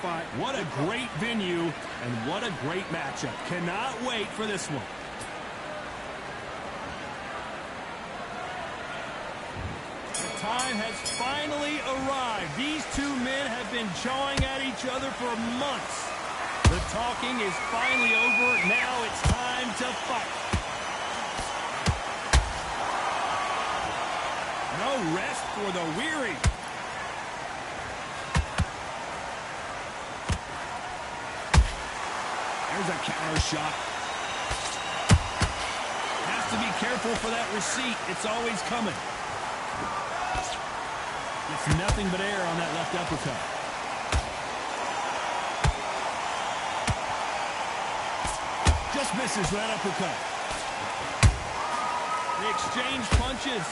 fight. What a great venue and what a great matchup. Cannot wait for this one. The time has finally arrived. These two men have been jawing at each other for months. The talking is finally over. Now it's time to fight. No rest for the weary. There's a counter shot. Has to be careful for that receipt. It's always coming. It's nothing but air on that left uppercut. Just misses that uppercut. They exchange punches.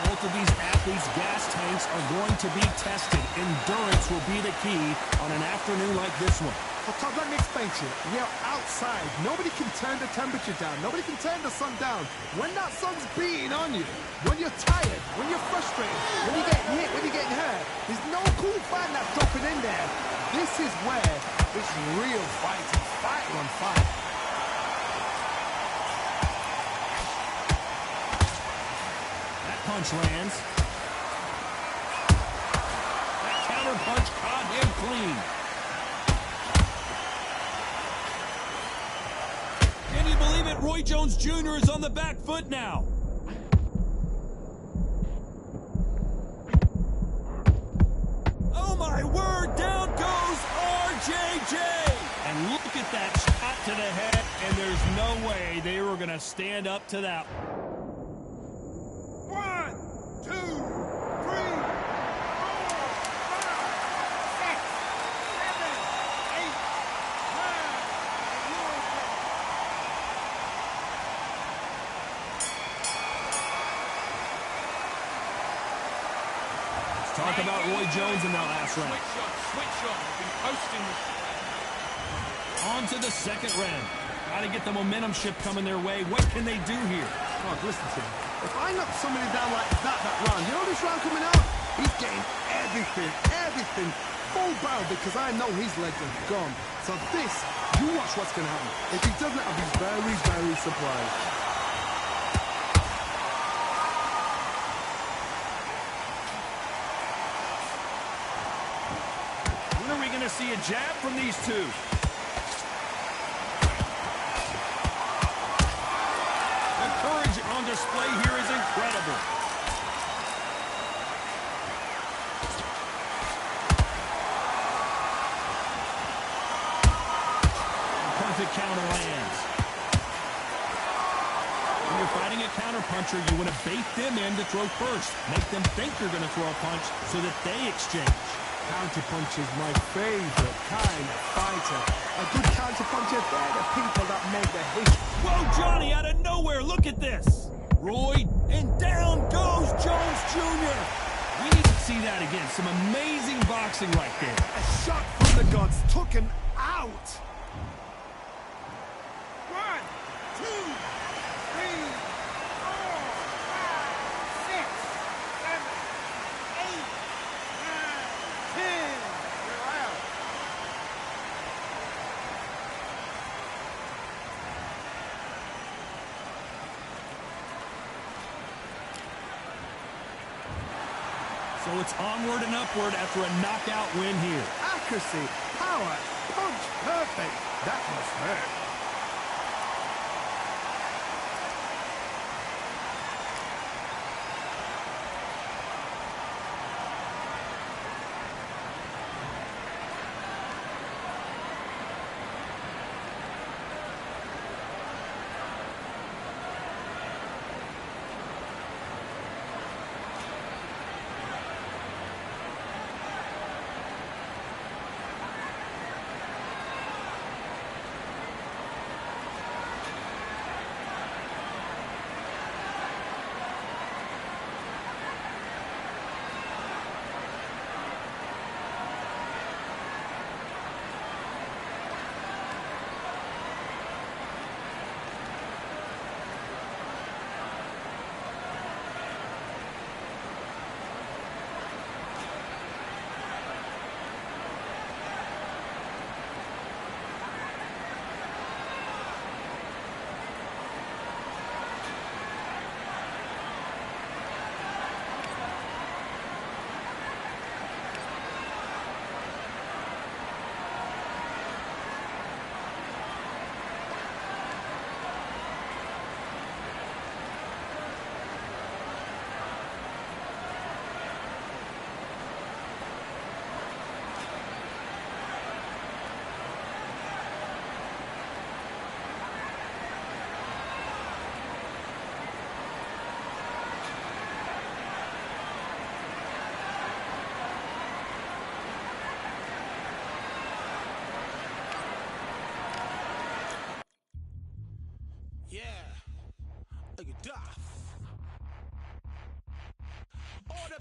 Both of these athletes' gas tanks are going to be tested. Endurance will be the key on an afternoon like this one. Well, Todd, let me explain to you. When you're outside, nobody can turn the temperature down. Nobody can turn the sun down. When that sun's beating on you, when you're tired, when you're frustrated, when you're getting hit, when you're getting hurt, there's no cool fan that's dropping in there. This is where it's real fighting. Fighter on fire. That punch lands. That counter punch caught him clean. Can you believe it? Roy Jones Jr. is on the back foot now. Oh my word, down goes RJJ. And look at that shot to the head, and there's no way they were going to stand up to that. 1, 2, 3, 4, 5, 6, 7, 8, 9, 10. Talk about Roy Jones in that last round. Switch on. Been posting. On to the second round. Got to get the momentum shift coming their way. What can they do here? Oh, listen to me. If I knock somebody down like that round, you know this round coming out? He's getting everything full barrel because I know his legs are gone. So this, you watch what's going to happen. If he doesn't, I'll be very, very surprised. When are we going to see a jab from these two? The courage on display here is incredible. Perfect counter lands. When you're fighting a counter puncher, you want to bait them in to throw first. Make them think you're going to throw a punch so that they exchange. Counterpunch is my favorite kind of fighter. A good counterpuncher, they're the people that make the hit. Whoa, Johnny, out of nowhere, look at this. Roy, and down goes Jones Jr. We need to see that again. Some amazing boxing right there. A shot from the gods took him out. 1, 2, 3, 4, 5, 6, 7, 8, 9, 10. You're out. So it's onward and upward after a knockout win here. Accuracy, power, punch, perfect. That must hurt.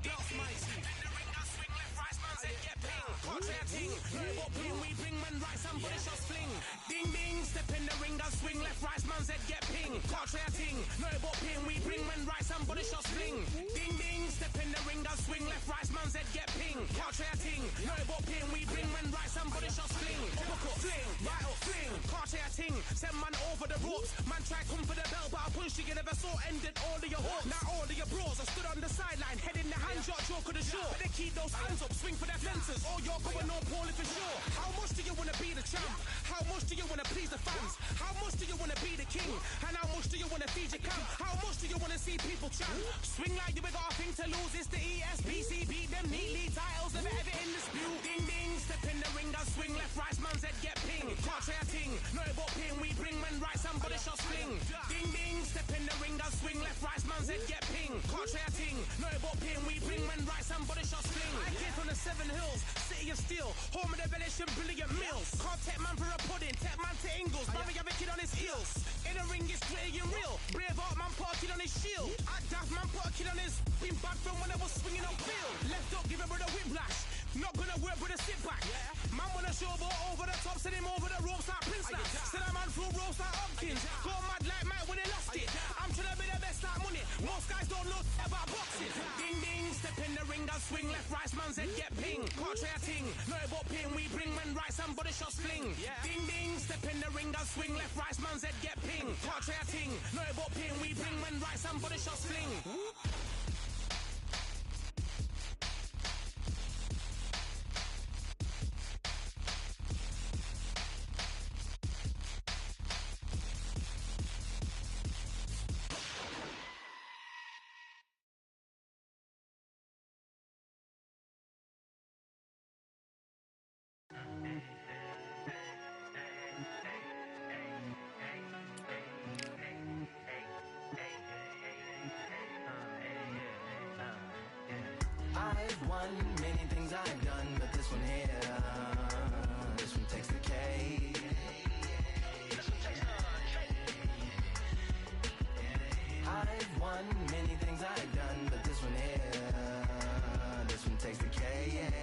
belts mighty. In the ring, I swing left, right, man's head get ping. Can't try a ting. What ping we bring, man, right, somebody shots fling. Ding ding, step in the ring, I swing left, right, man's head get ping. Can't try a ting. No, what ping we bring, man, right, somebody shots fling. Ding ding, step in the ring, I swing left, right, man's head get ping. Can't try a ting. No, what ping we bring, man, right, somebody shots fling. Uppercut, fling, right up, fling. Can't try a ting. Send man over the ropes. Man try come for the belt, but I punched you never saw ended all of your hopes. Now all of your bros, I stood on the sideline, head in the hand, shot, joke of the show. Better keep those hands up, swing for their fences, or you're going on poorly for sure. How much do you wanna be the champ? How much do you wanna please the fans? How much do you wanna be the king? And how much do you wanna feed your camp? How much do you wanna see people champ? Swing like you got a thing to lose, it's the ESBC, beat them neatly, titles never ever in dispute. Ding ding, step in the ring, I swing left, right, man's head get ping. Can't try a ting, no but ping, we bring man right, somebody shots fling. Ding ding, step in the ring, I swing left, right, man's head get ping. Can't try a ting, no but ping, we bring man right, somebody shots fling. I came from the 7 Hills, city of steel, home of the village and brilliant meals. Can't take man for a pudding, take man to Ingles, mother have a kid on his heels. In the ring it's gritty and real, brave art man put a kid on his shield. At Daft man put a kid on his, been bad from when I was swinging on field. Left up, give a brother whiplash. Not gonna work with a sit back. Man wanna showboat over the top, send him over the ropes like Prince Nat. Send a man through ropes like Hopkins. Go mad like Mike when they lost it. I'm trying to be the best like money. Most guys don't know about boxing. Ding ding, step in the ring, I swing left, right, man's head get ping. Can't try a ting, no but ping, we bring man right, somebody shots fling. Ding ding, step in the ring, I swing left, right, man's head get ping. Can't try a ting, no but ping, we bring man right, somebody shots fling. I've won many things I've done, but this one here, this one takes the cake. I've won many things I've done, but this one here, this one takes the cake.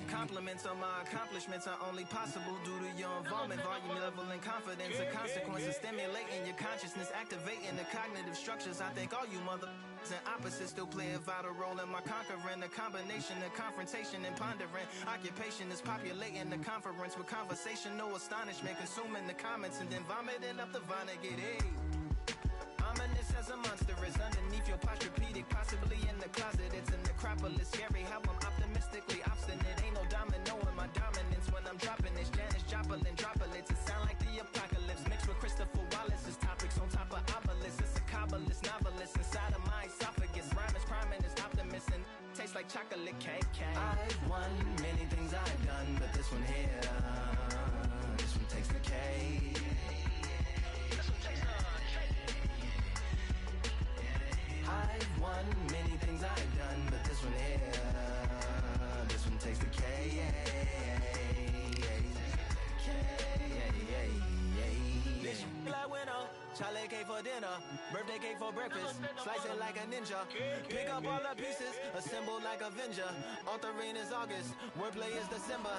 Compliments on my accomplishments are only possible due to your involvement, volume, level, and confidence. The consequences stimulating your consciousness, activating the cognitive structures. I think all you and opposites still play a vital role in my conquering. The combination of confrontation and pondering. Occupation is populating the conference with conversation, no astonishment, consuming the comments and then vomiting up the Vonnegut. Hey. Ominous as a monster is underneath your posturepedic, possibly in the closet. It's an necropolis, scary how I'm optimistically obstinate. Ain't no domino in my dominance when I'm dropping this. Janis Joplin droplets, it sound like the apocalypse mixed with Christopher Wallace's topics on top of obelisks. It's a kabbalist novelist inside of my esophagus. Rhyme is priming, is optimist and tastes like chocolate cake. I've won many things I've done, but this one here, this one takes the cake. I've won many things I've done, but this one here, this one takes the cake. Bitch, like winner, chocolate cake for dinner, birthday cake for breakfast, slice it like a ninja, pick up all the pieces, assemble like Avenger. Authoring is August, wordplay is December.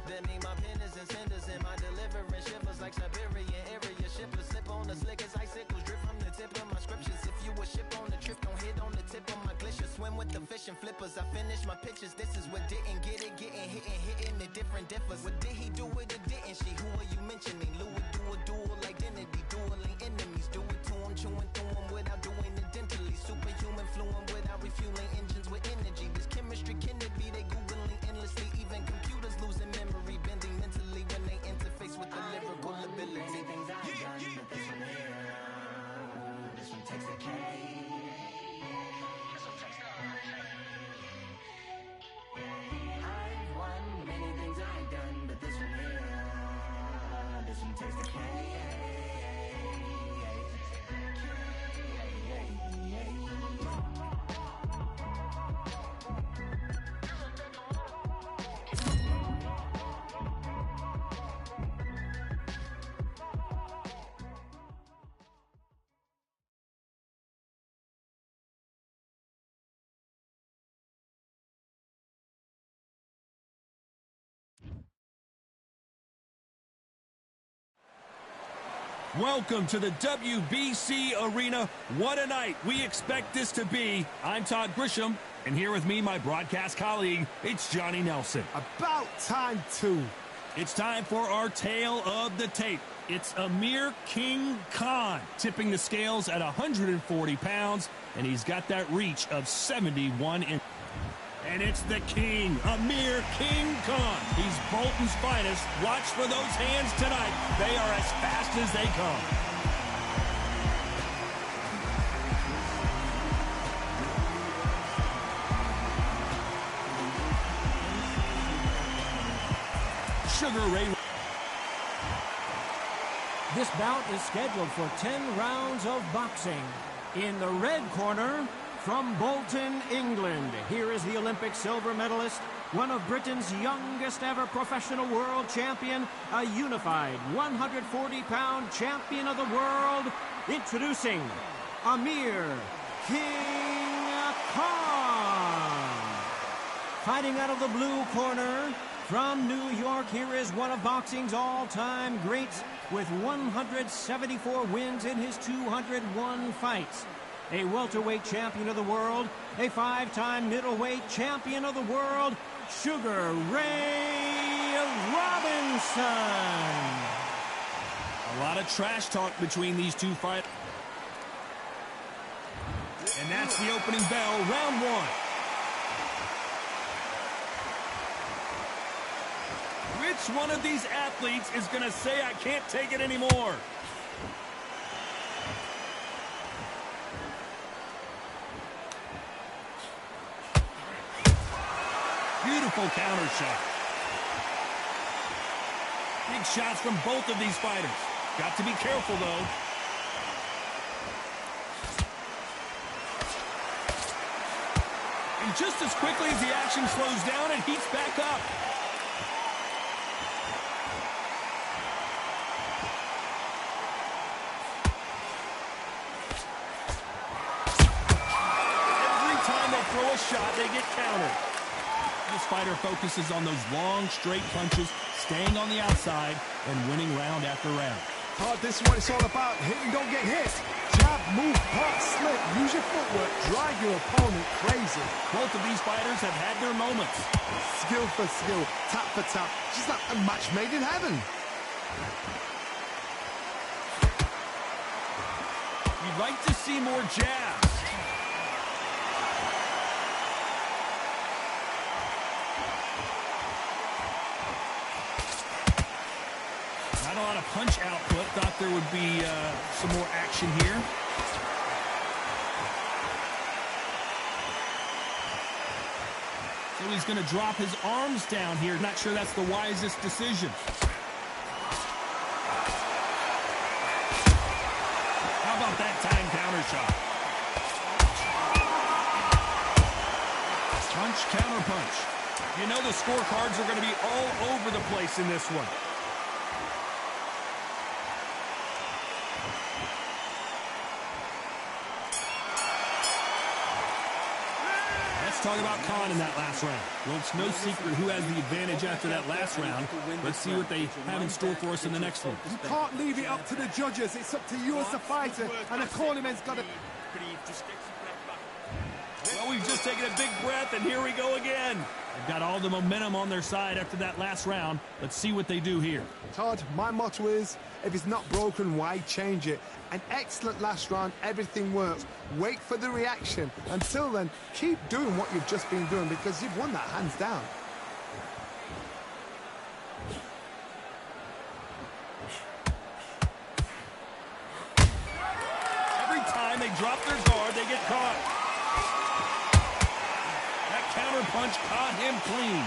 That mean my pen is in cinders and my deliverance shivers like Siberian area shippers. Slip on the slick as icicles, drip from the tip of my scriptures. If you a ship on the trip, don't hit on the tip of my glacier. Swim with the fish and flippers. I finish my pictures. This is what didn't get it, getting hitting the different differs. What did he do with it? Didn't she? Who are you mentioning? Lou would do a dual identity, dueling enemies. Do it to him, chewing through him without doing it dentally. Superhuman, fluent without refueling engines with energy. This chemistry can it be? They googling endlessly. Even computers losing memory, bending mentally when they interface with the lyrical ability. Things I've done, but this one here, this one takes the cake. I've won many things I've done, but this one here, this one takes the cake. Welcome to the WBC Arena. What a night we expect this to be. I'm Todd Grisham, and here with me, my broadcast colleague, it's Johnny Nelson. About time, too. It's time for our tale of the tape. It's Amir King Khan tipping the scales at 140 pounds, and he's got that reach of 71 inches. And it's the king, Amir King Khan. He's Bolton's finest. Watch for those hands tonight. They are as fast as they come. Sugar Ray. This bout is scheduled for 10 rounds of boxing. In the red corner, from Bolton, England, here is the Olympic silver medalist, one of Britain's youngest ever professional world champion, a unified 140-pound champion of the world, introducing Amir King Khan. Fighting out of the blue corner, from New York, here is one of boxing's all-time greats with 174 wins in his 201 fights. A welterweight champion of the world, a 5-time middleweight champion of the world, Sugar Ray Robinson. A lot of trash talk between these two fighters. And that's the opening bell, round one. Which one of these athletes is going to say, I can't take it anymore? Beautiful counter shot. Big shots from both of these fighters. Got to be careful, though. And just as quickly as the action slows down, it heats back up. Every time they throw a shot, they get countered. This fighter focuses on those long, straight punches, staying on the outside, and winning round after round. Oh, this is what it's all about. Hit and don't get hit. Jab, move, pop, slip. Use your footwork. Drive your opponent crazy. Both of these fighters have had their moments. Skill for skill, tap for tap. Just like a match made in heaven. You'd like to see more jabs. Not a lot of punch output. Thought there would be some more action here. So he's going to drop his arms down here. Not sure that's the wisest decision. How about that time counter shot? Punch, counter punch. You know the scorecards are going to be all over the place in this one. Talk about Khan in that last round. Well, it's no secret who has the advantage after that last round. Let's see what they have in store for us in the next one. You can't leave it up to the judges. It's up to you as the fighter, and the cornerman's got to... Well, we've just taken a big breath, and here we go again. They've got all the momentum on their side after that last round. Let's see what they do here. Todd, my motto is, if it's not broken, why change it? An excellent last round, everything works. Wait for the reaction. Until then, keep doing what you've just been doing because you've won that hands down. Every time they drop their guard, they get caught. That counter punch caught him clean.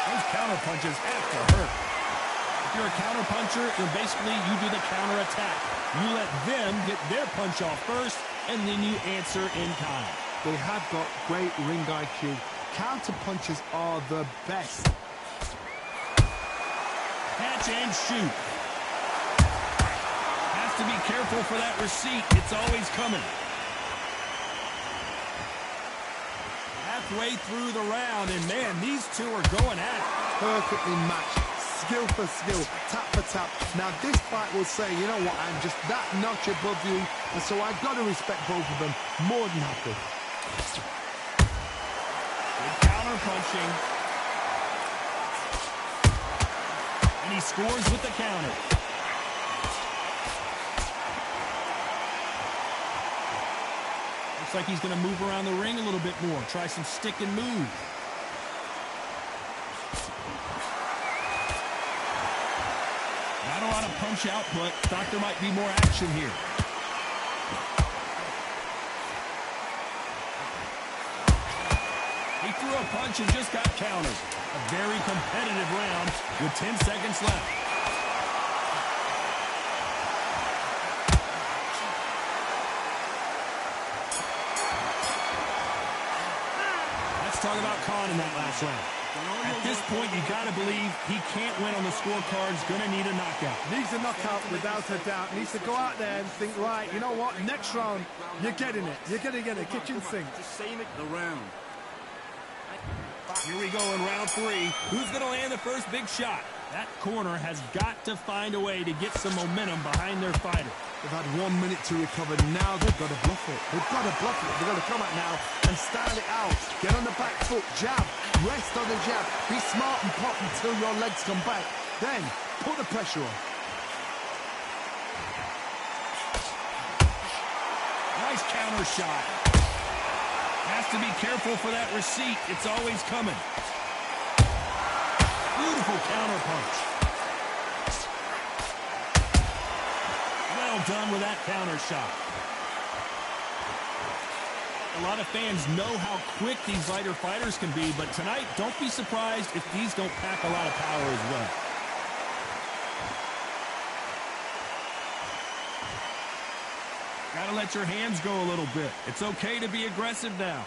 Those counter punches have to hurt. If you're a counter puncher, then basically you do the counter attack. You let them get their punch off first, and then you answer in kind. They have got great ring IQ. Counter punches are the best. Catch and shoot. Has to be careful for that receipt. It's always coming. Halfway through the round, and man, these two are going at it. Perfectly matched. skill for skill, tap for tap. Now this fight will say, you know what, I'm just that notch above you, and so I've got to respect both of them. More than happy. Good counter punching. And he scores with the counter. Looks like he's going to move around the ring a little bit more. Try some stick and move. Not a lot of punch output. Thought there might be more action here. He threw a punch and just got countered. A very competitive round with 10 seconds left. Let's talk about Khan in that last round. At this point, you got to believe he can't win on the scorecards. Going to need a knockout. Needs a knockout without a doubt. Needs to go out there and think, right, you know what, next round, you're getting it. You're going to get a kitchen sink. Just saying it the round. Here we go in round 3. Who's going to land the first big shot? That corner has got to find a way to get some momentum behind their fighter. They've had 1 minute to recover. Now they've got to bluff it. They've got to bluff it. They've got to come out now and style it out. Get on the back foot, jab, rest on the jab. Be smart and pop until your legs come back. Then put the pressure on. Nice counter shot. Has to be careful for that receipt. It's always coming. Beautiful counter punch. Well done with that counter shot. A lot of fans know how quick these lighter fighters can be, but tonight, don't be surprised if these don't pack a lot of power as well. Gotta let your hands go a little bit. It's okay to be aggressive now.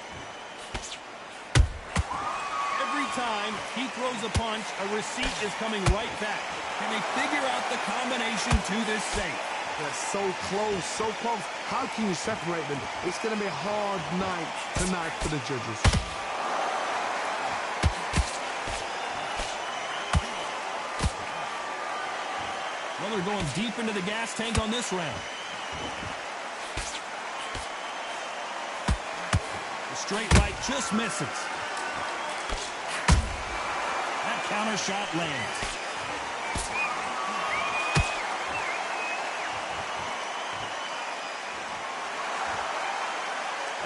Every time he throws a punch, a receipt is coming right back. Can they figure out the combination to this safe? They're so close, so close. How can you separate them? It's going to be a hard night tonight for the judges. Well, they're going deep into the gas tank on this round. The straight right just misses. That counter shot lands.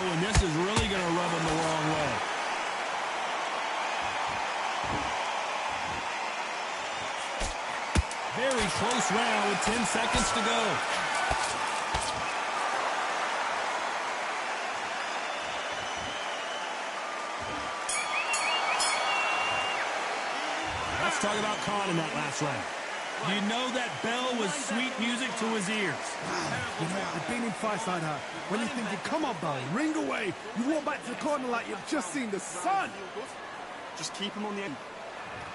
Oh, and this is really going to rub him the wrong way. Very close round with 10 seconds to go. Let's talk about Khan in that last round. You know that bell was sweet music to his ears. You know, I've been in fights like that. When you're thinking, come on, bell, ring away. You walk back to the corner like you've just seen the sun. Just keep him on the end.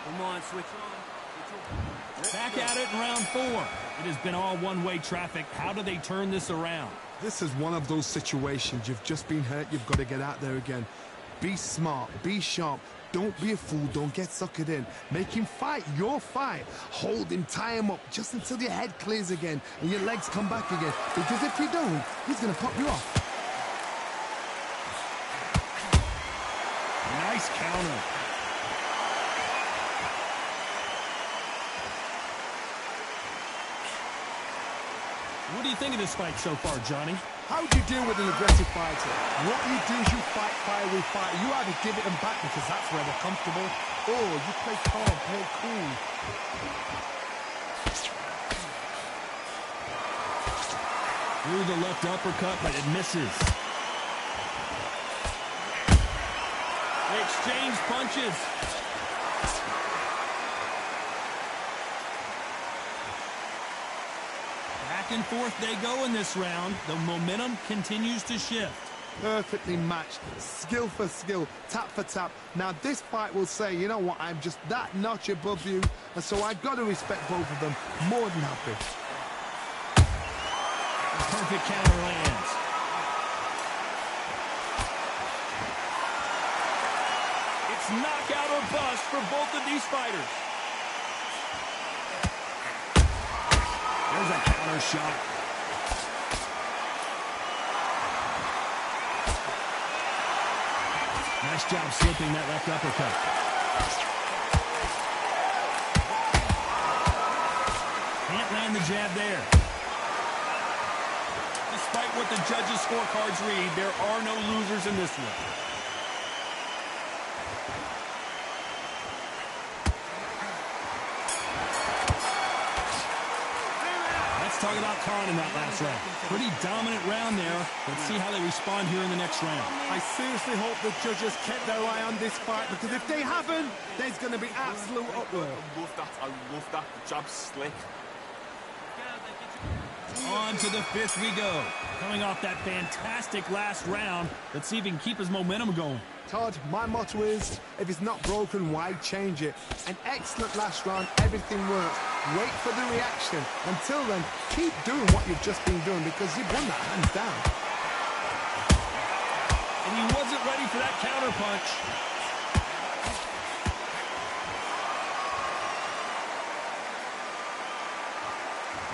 Come on, switch on. Back at it in round 4. It has been all one-way traffic. How do they turn this around? This is one of those situations. You've just been hurt. You've got to get out there again. Be smart. Be sharp. Don't be a fool. Don't get suckered in. Make him fight your fight. Hold him, tie him up just until your head clears again and your legs come back again. Because if you don't, he's going to pop you off. Nice counter. What do you think of this fight so far, Johnny? How do you deal with an aggressive fighter? What you do is you fight fire with fire. You either give it them back because that's where they're comfortable, or you play calm, play cool. Through the left uppercut, but it misses. They exchange punches. Back and forth they go in this round. The momentum continues to shift. Perfectly matched, skill for skill, tap for tap. Now this fight will say, you know what, I'm just that notch above you, and so I've got to respect both of them. More than happy. Perfect counter lands. It's knockout or bust for both of these fighters. There's a counter shot. Nice job slipping that left uppercut. Can't land the jab there. Despite what the judges' scorecards read, there are no losers in this one. Let's talk about Khan in that last round. Pretty dominant round there. Let's see how they respond here in the next round. I seriously hope the judges kept their eye on this fight, because if they haven't, there's going to be absolute uproar. I love that. I love that. The jab's slick. On to the fifth we go. Coming off that fantastic last round, let's see if he can keep his momentum going. Todd, my motto is, if it's not broken, why change it? An excellent last round, everything works. Wait for the reaction. Until then, keep doing what you've just been doing, because you've won that hands down. And he wasn't ready for that counter punch.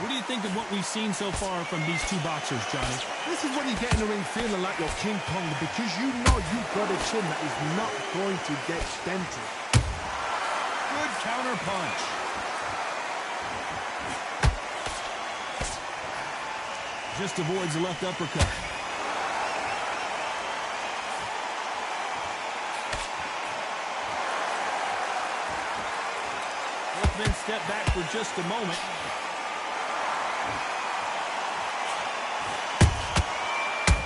What do you think of what we've seen so far from these two boxers, Johnny? This is when you get in the ring feeling like you're King Kong, because you know you've got a chin that is not going to get dented. Good counter punch. Just avoids the left uppercut. Both men step back for just a moment.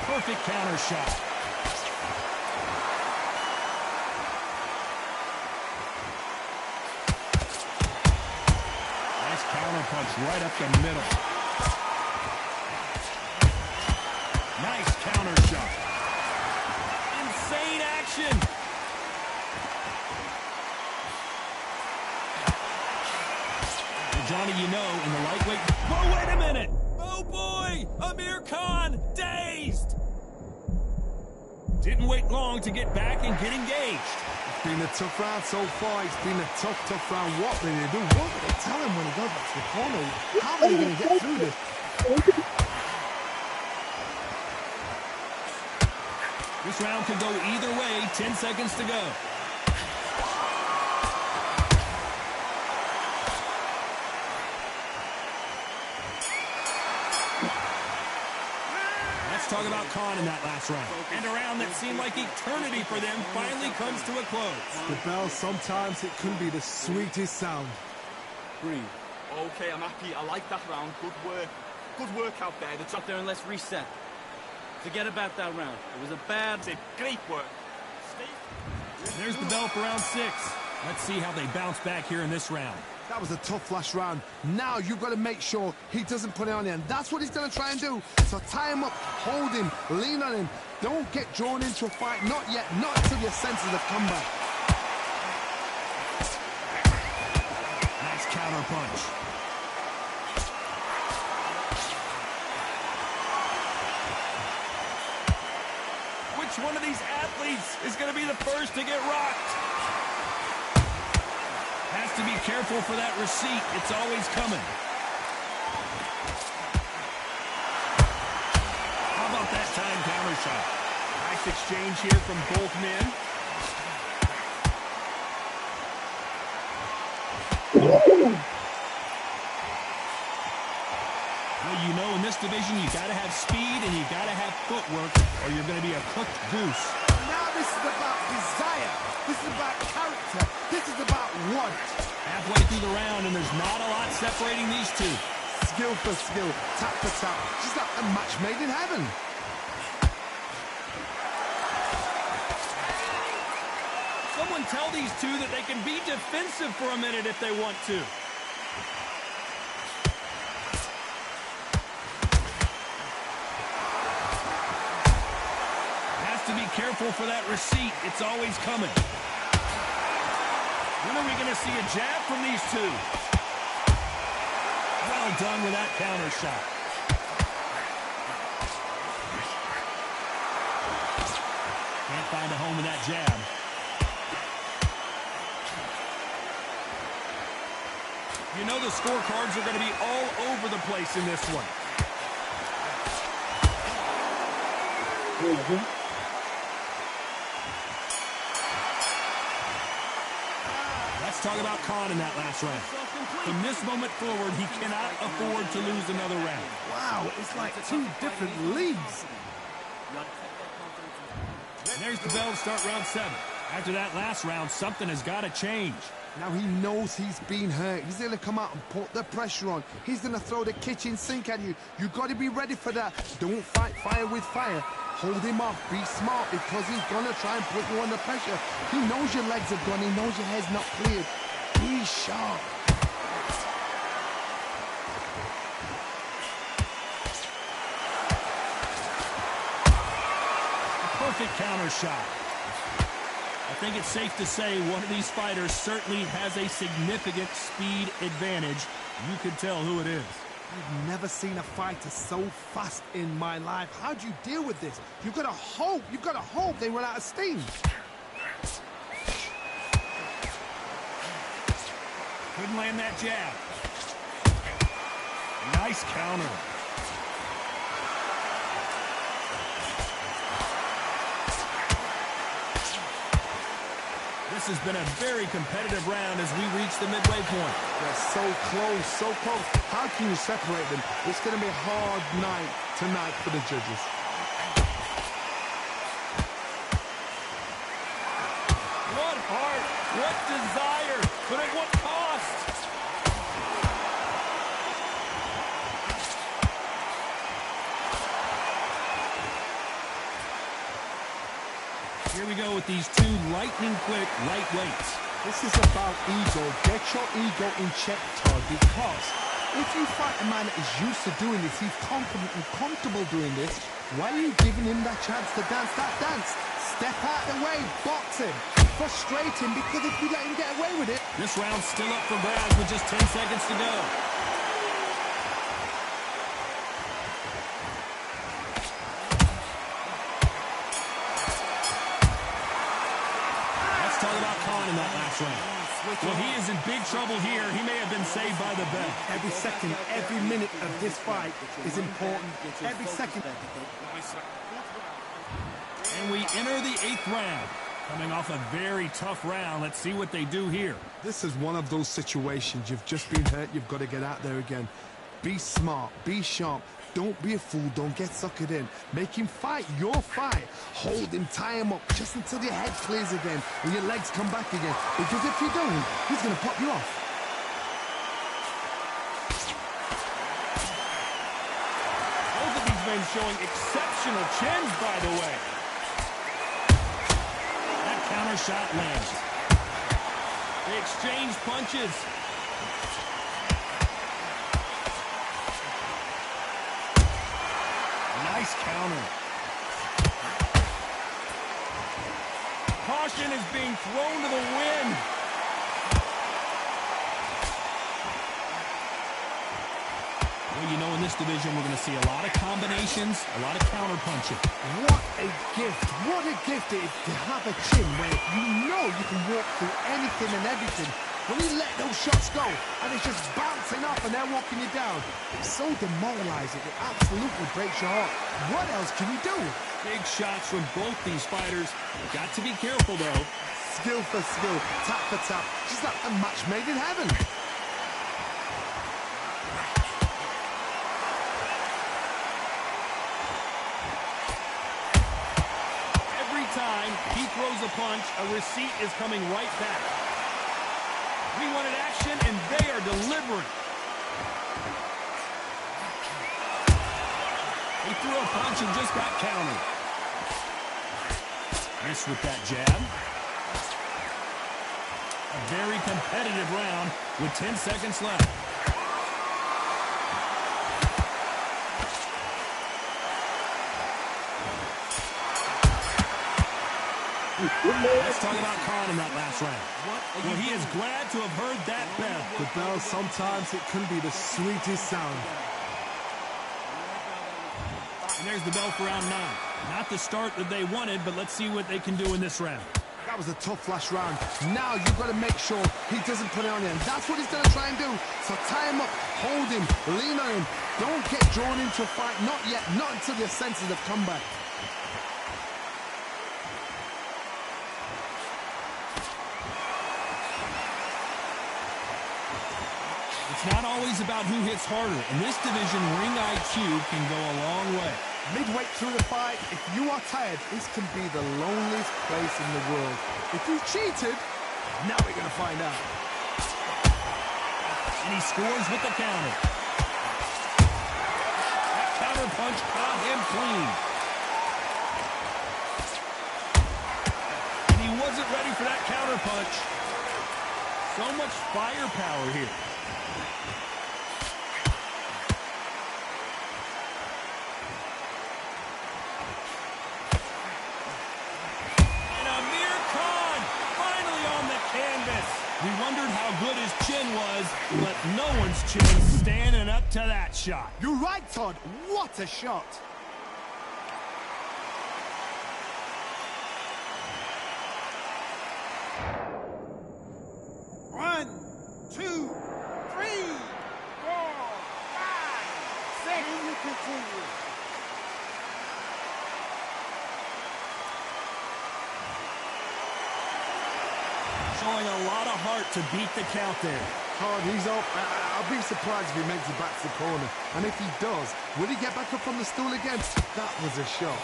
Perfect counter shot. Nice counter punch right up the middle. Nice counter shot. Insane action. Well, Johnny, you know, in the lightweight... Whoa, wait a minute! Oh, boy! Amir Khan, dazed! Didn't wait long to get back and get engaged. It's been a tough round so far. It's been a tough round. What will they do? What will they tell him when he goes back to the corner? How are they going to get through this? This round could go either way. 10 seconds to go. Let's talk about Khan in that last round. And a round that seemed like eternity for them finally comes to a close. The bell, sometimes it can be the sweetest sound. Breathe. Okay, I'm happy. I like that round. Good work. Good work out there. The Up there and let's reset. Forget about that round. It was a bad... great work. There's the bell for round 6. Let's see how they bounce back here in this round. That was a tough last round. Now you've got to make sure he doesn't put it on you, and that's what he's going to try and do. So tie him up, hold him, lean on him. Don't get drawn into a fight. Not yet. Not until your senses have come back. Nice counter punch. Which one of these athletes is going to be the first to get rocked? Has to be careful for that receipt. It's always coming. How about that time counter shot? Nice exchange here from both men. Well, you know, in this division, you got to have speed and you got to have footwork, or you're going to be a cooked goose. Now this is about desire. This is about character. This is about want. Halfway through the round, and there's not a lot separating these two. Skill for skill, tap for tap. Just like a match made in heaven. Someone tell these two that they can be defensive for a minute if they want to. Has to be careful for that receipt. It's always coming. When are we going to see a jab from these two? Well done with that counter shot. Can't find a home with that jab. You know the scorecards are going to be all over the place in this one. Let's talk about Khan in that last round. From this moment forward, he cannot afford to lose another round. Wow, it's like two different leagues. And there's the bell to start round 7. After that last round, something has got to change. Now he knows he's been hurt. He's going to come out and put the pressure on. He's going to throw the kitchen sink at you. You've got to be ready for that. Don't fight fire with fire. Hold him off. Be smart because he's going to try and put you under pressure. He knows your legs are gone. He knows your head's not cleared. Be sharp. Perfect counter shot. I think it's safe to say one of these fighters certainly has a significant speed advantage. You can tell who it is. I've never seen a fighter so fast in my life. How do you deal with this? You've got to hope they run out of steam. Couldn't land that jab. Nice counter. This has been a very competitive round as we reach the midway point. They're so close, so close. How can you separate them? It's going to be a hard night tonight for the judges. What heart, what desire, but at what cost? Here we go with these two lightning-quick lightweights. This is about ego. Get your ego in check, Todd, because if you fight a man that is used to doing this, he's confident and comfortable doing this, why are you giving him that chance to dance that dance? Step out of the way, box him, frustrate him, because if you let him get away with it... This round's still up for grabs with just 10 seconds to go. In that last round. Well, he is in big trouble here. He may have been saved by the bell. Every second, every minute of this fight is important. Every second. And we enter the 8th round. Coming off a very tough round. Let's see what they do here. This is one of those situations. You've just been hurt. You've got to get out there again. Be smart. Be sharp. Don't be a fool. Don't get suckered in. Make him fight your fight. Hold him, tie him up just until your head clears again and your legs come back again. Because if you don't, he's going to pop you off. Both of these men showing exceptional chins, by the way. That counter shot lands. They exchange punches. Nice counter. Caution is being thrown to the wind. Well, you know, in this division, we're going to see a lot of combinations, a lot of counter punching. What a gift. What a gift it is to have a chin where you know you can walk through anything and everything. When you let those shots go, and it's just bouncing off and they're walking you down, it's so demoralizing. It absolutely breaks your heart. What else can you do? Big shots from both these fighters. Got to be careful, though. Skill for skill, tap for tap, just like a match made in heaven. Every time he throws a punch, a receipt is coming right back. We wanted action, and they are delivering. He threw a punch and just got countered. Missed with that jab. A very competitive round with 10 seconds left. Let's talk about Khan in that last round. Well, he is glad to have heard that bell. The bell, sometimes it can be the sweetest sound. And there's the bell for round 9. Not the start that they wanted, but let's see what they can do in this round. That was a tough last round. Now you've got to make sure he doesn't put it on you. And that's what he's going to try and do. So tie him up, hold him, lean on him. Don't get drawn into a fight. Not yet. Not until your senses have come back. It's not always about who hits harder. In this division, ring IQ can go a long way. Midway through the fight, if you are tired, this can be the loneliest place in the world. If you cheated, now we're going to find out. And he scores with the counter. That counter punch caught him clean. And he wasn't ready for that counter punch. So much firepower here. We wondered how good his chin was, but no one's chin standing up to that shot. You're right, Todd. What a shot. One, two, 3, 4, 5, 6. And you continue. Showing a lot of heart to beat the count there. Todd, he's up. I'll be surprised if he makes it back to the corner. And if he does, will he get back up on the stool again? That was a shot.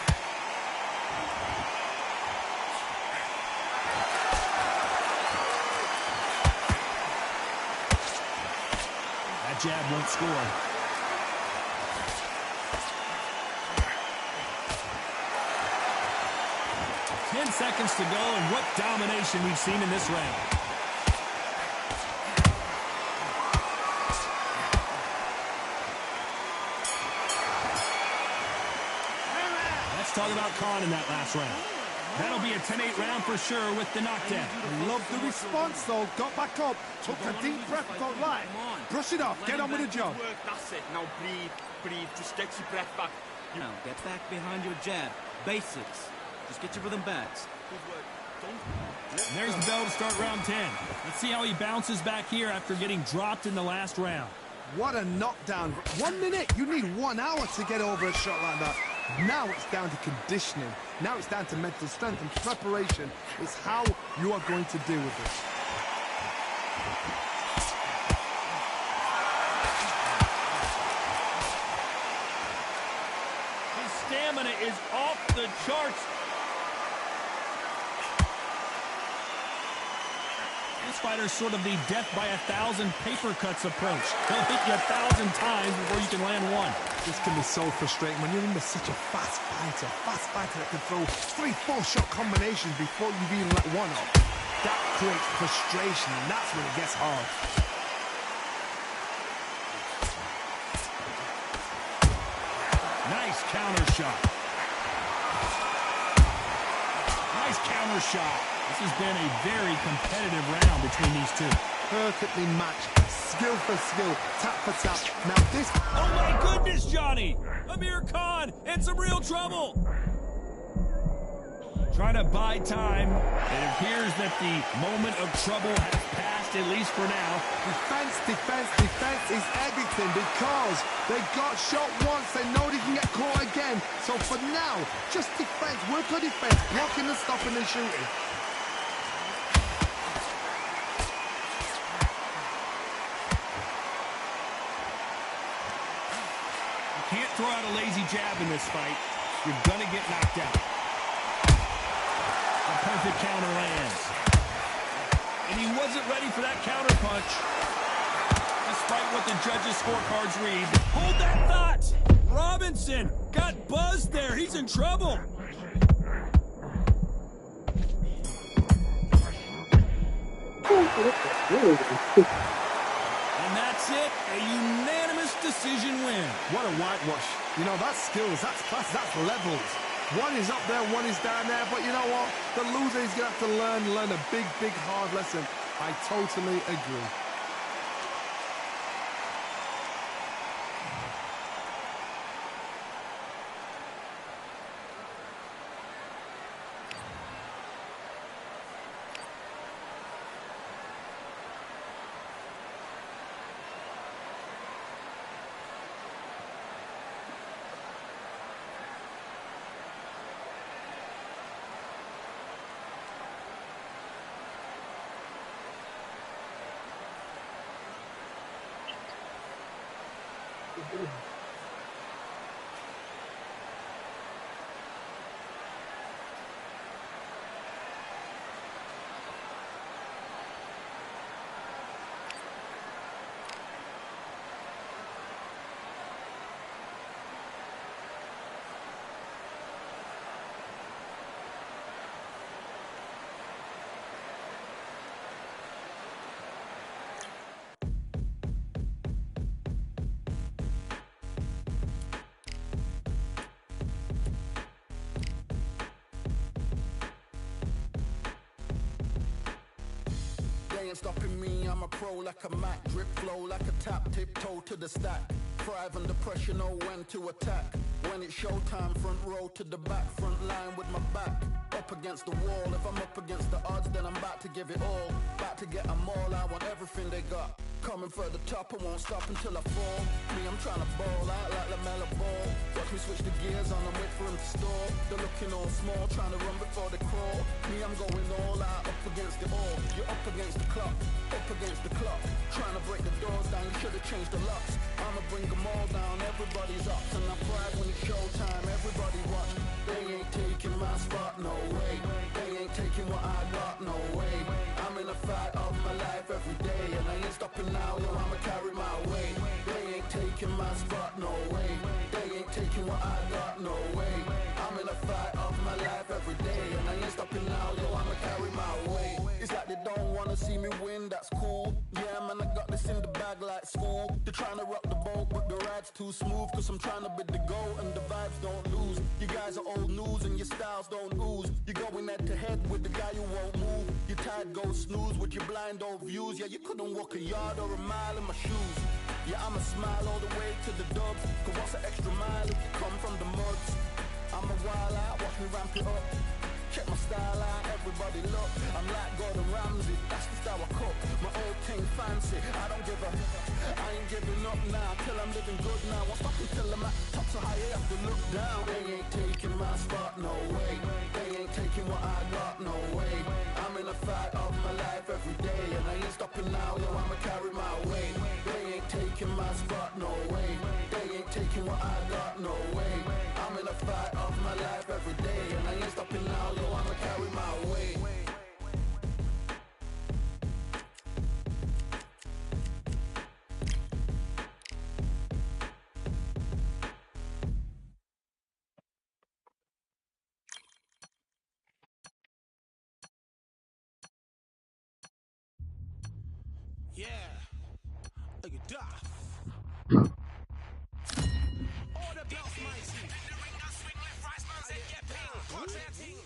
That jab won't score. Seconds to go, and what domination we've seen in this round. Let's talk about Khan in that last round. That'll be a 10-8 round for sure with the knockdown. I love the response, though. Got back up, took a deep breath, got light. Brush it off, get on with the job. That's it. Now breathe. Just get your breath back. Now, get back behind your jab. Basics. Just get your rhythm back. And there's the bell to start round 10. Let's see how he bounces back here after getting dropped in the last round. What a knockdown. 1 minute, you need 1 hour to get over a shot like that. Now it's down to conditioning. Now it's down to mental strength and preparation. It's how you are going to deal with this. His stamina is off the charts. This fighter's sort of the death by 1,000 paper cuts approach. He'll hit you 1,000 times before you can land one. This can be so frustrating when you're in with such a fast fighter that can throw 3-4 shot combinations before you've even let one off. That creates frustration, and that's when it gets hard. Nice counter shot. Nice counter shot. This has been a very competitive round between these two. Perfectly matched, skill for skill, tap for tap. Now this... Oh my goodness, Johnny! Amir Khan in some real trouble! Trying to buy time. It appears that the moment of trouble has passed, at least for now. Defense, defense, defense is everything because they got shot once. They know they can get caught again. So for now, just defense, work on defense, blocking and stopping and shooting. Can't throw out a lazy jab in this fight. You're gonna get knocked out. A perfect counter lands. And he wasn't ready for that counter punch. Despite what the judges' scorecards read. Hold that thought! Robinson got buzzed there. He's in trouble. And that's it. A unanimous decision win. What a whitewash. You know, that's skills, that's class, that's levels. One is up there, one is down there, but you know what? The loser is going to have to learn a big, big, hard lesson. I totally agree. They ain't stopping me, I'm a pro like a Mac. Drip flow like a tap, tiptoe to the stack. Thrive under pressure, know when to attack. When it's showtime, front row to the back. Front line with my back up against the wall. If I'm up against the odds, then I'm about to give it all. About to get them all, I want everything they got. Coming for the top, I won't stop until I fall. Me, I'm trying to ball out like LaMelo Ball. Watch me switch the gears on and wait for him to stall. They're looking all small, trying to run before they crawl. Me, I'm going all out, up against it all. You're up against the clock, up against the clock. Trying to break the doors down, you should have changed the locks. I'ma bring them all down, everybody's up. And I pride when it's showtime, everybody watch. They ain't taking my spot, no way. They ain't taking what I got, no way. I'm in a fight of my life every day, and I ain't stopping now, yo, I'ma carry my weight. They ain't taking my spot, no way. They ain't taking what I got, no way. I'm in a fight of my life every day, and I ain't stopping now, yo, I'ma carry my weight. It's like they don't wanna see me win, that's cool. Yeah, man, I got this in the bag like school. They're trying to rock the boat, but the ride's too smooth. Cause I'm trying to bid the goal, and the vibes don't lose. You guys are old news, and your styles don't ooze. You're going head to head with the guy who won't move. Your tide goes snooze with your blind old views. Yeah, you couldn't walk a yard or a mile in my shoes. Yeah, I'ma smile all the way to the dubs. Cause what's an extra mile if you come from the muds? I'm a wild out, watch me ramp it up. Check my style out, everybody look. I'm like Gordon Ramsay, that's the style I cook. My old thing fancy, I don't give a. I ain't giving up now, till I'm living good now. Won't stop until I'm at the top, so high I have to look down. They ain't taking my spot, no way. They ain't taking what I got, no way. I'm in a fight of my life every day, and I ain't stopping now, yo, I'ma carry my weight. They ain't taking my spot, no way. They ain't taking what I got, no way. I'm in a fight of my life every day, and I ain't stopping now, yo, I'ma carry my weight. Yeah. Look at that. All the belts, mighty. The ring that swing left, right, man said get ping. Watch that thing.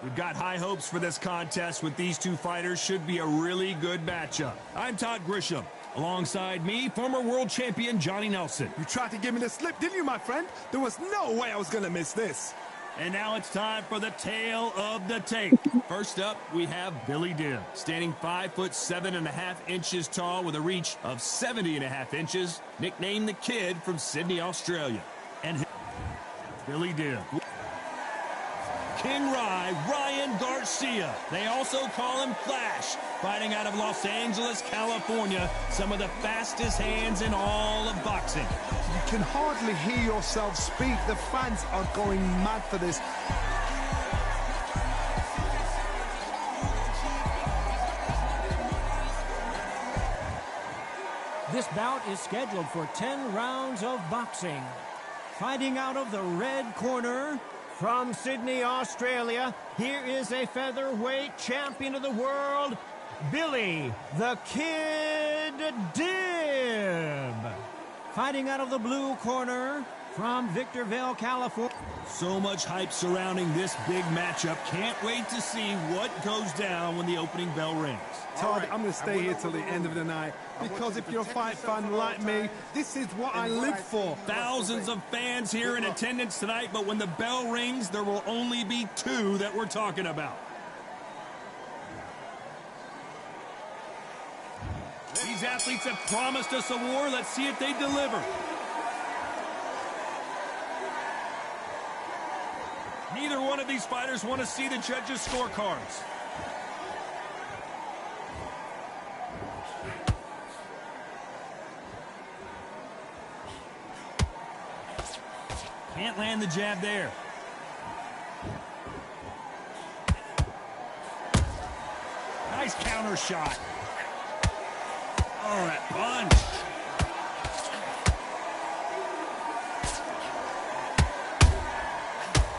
We've got high hopes for this contest with these two fighters. Should be a really good matchup. I'm Todd Grisham. Alongside me, former world champion Johnny Nelson. You tried to give me the slip, didn't you, my friend? There was no way I was gonna miss this. And now it's time for the tale of the tape. First up, we have Billy Dim, standing 5'7.5" tall with a reach of 70.5 inches, nicknamed the Kid from Sydney, Australia. And Billy Dim. King Ryan Garcia. They also call him Flash, fighting out of Los Angeles, California, some of the fastest hands in all of boxing. You can hardly hear yourself speak. The fans are going mad for this. This bout is scheduled for 10 rounds of boxing. Fighting out of the red corner, from Sydney, Australia, here is a featherweight champion of the world, Billy the Kid Dim. Fighting out of the blue corner, from Victorville, California. So much hype surrounding this big matchup. Can't wait to see what goes down when the opening bell rings. Todd, I'm going to stay here till the end of the night, because if you're a fight fan like me, this is what I live for. Thousands of fans here in attendance tonight, but when the bell rings, there will only be two that we're talking about. These athletes have promised us a war. Let's see if they deliver. Neither one of these fighters want to see the judges' scorecards. Can't land the jab there. Nice counter shot. Oh, that punch.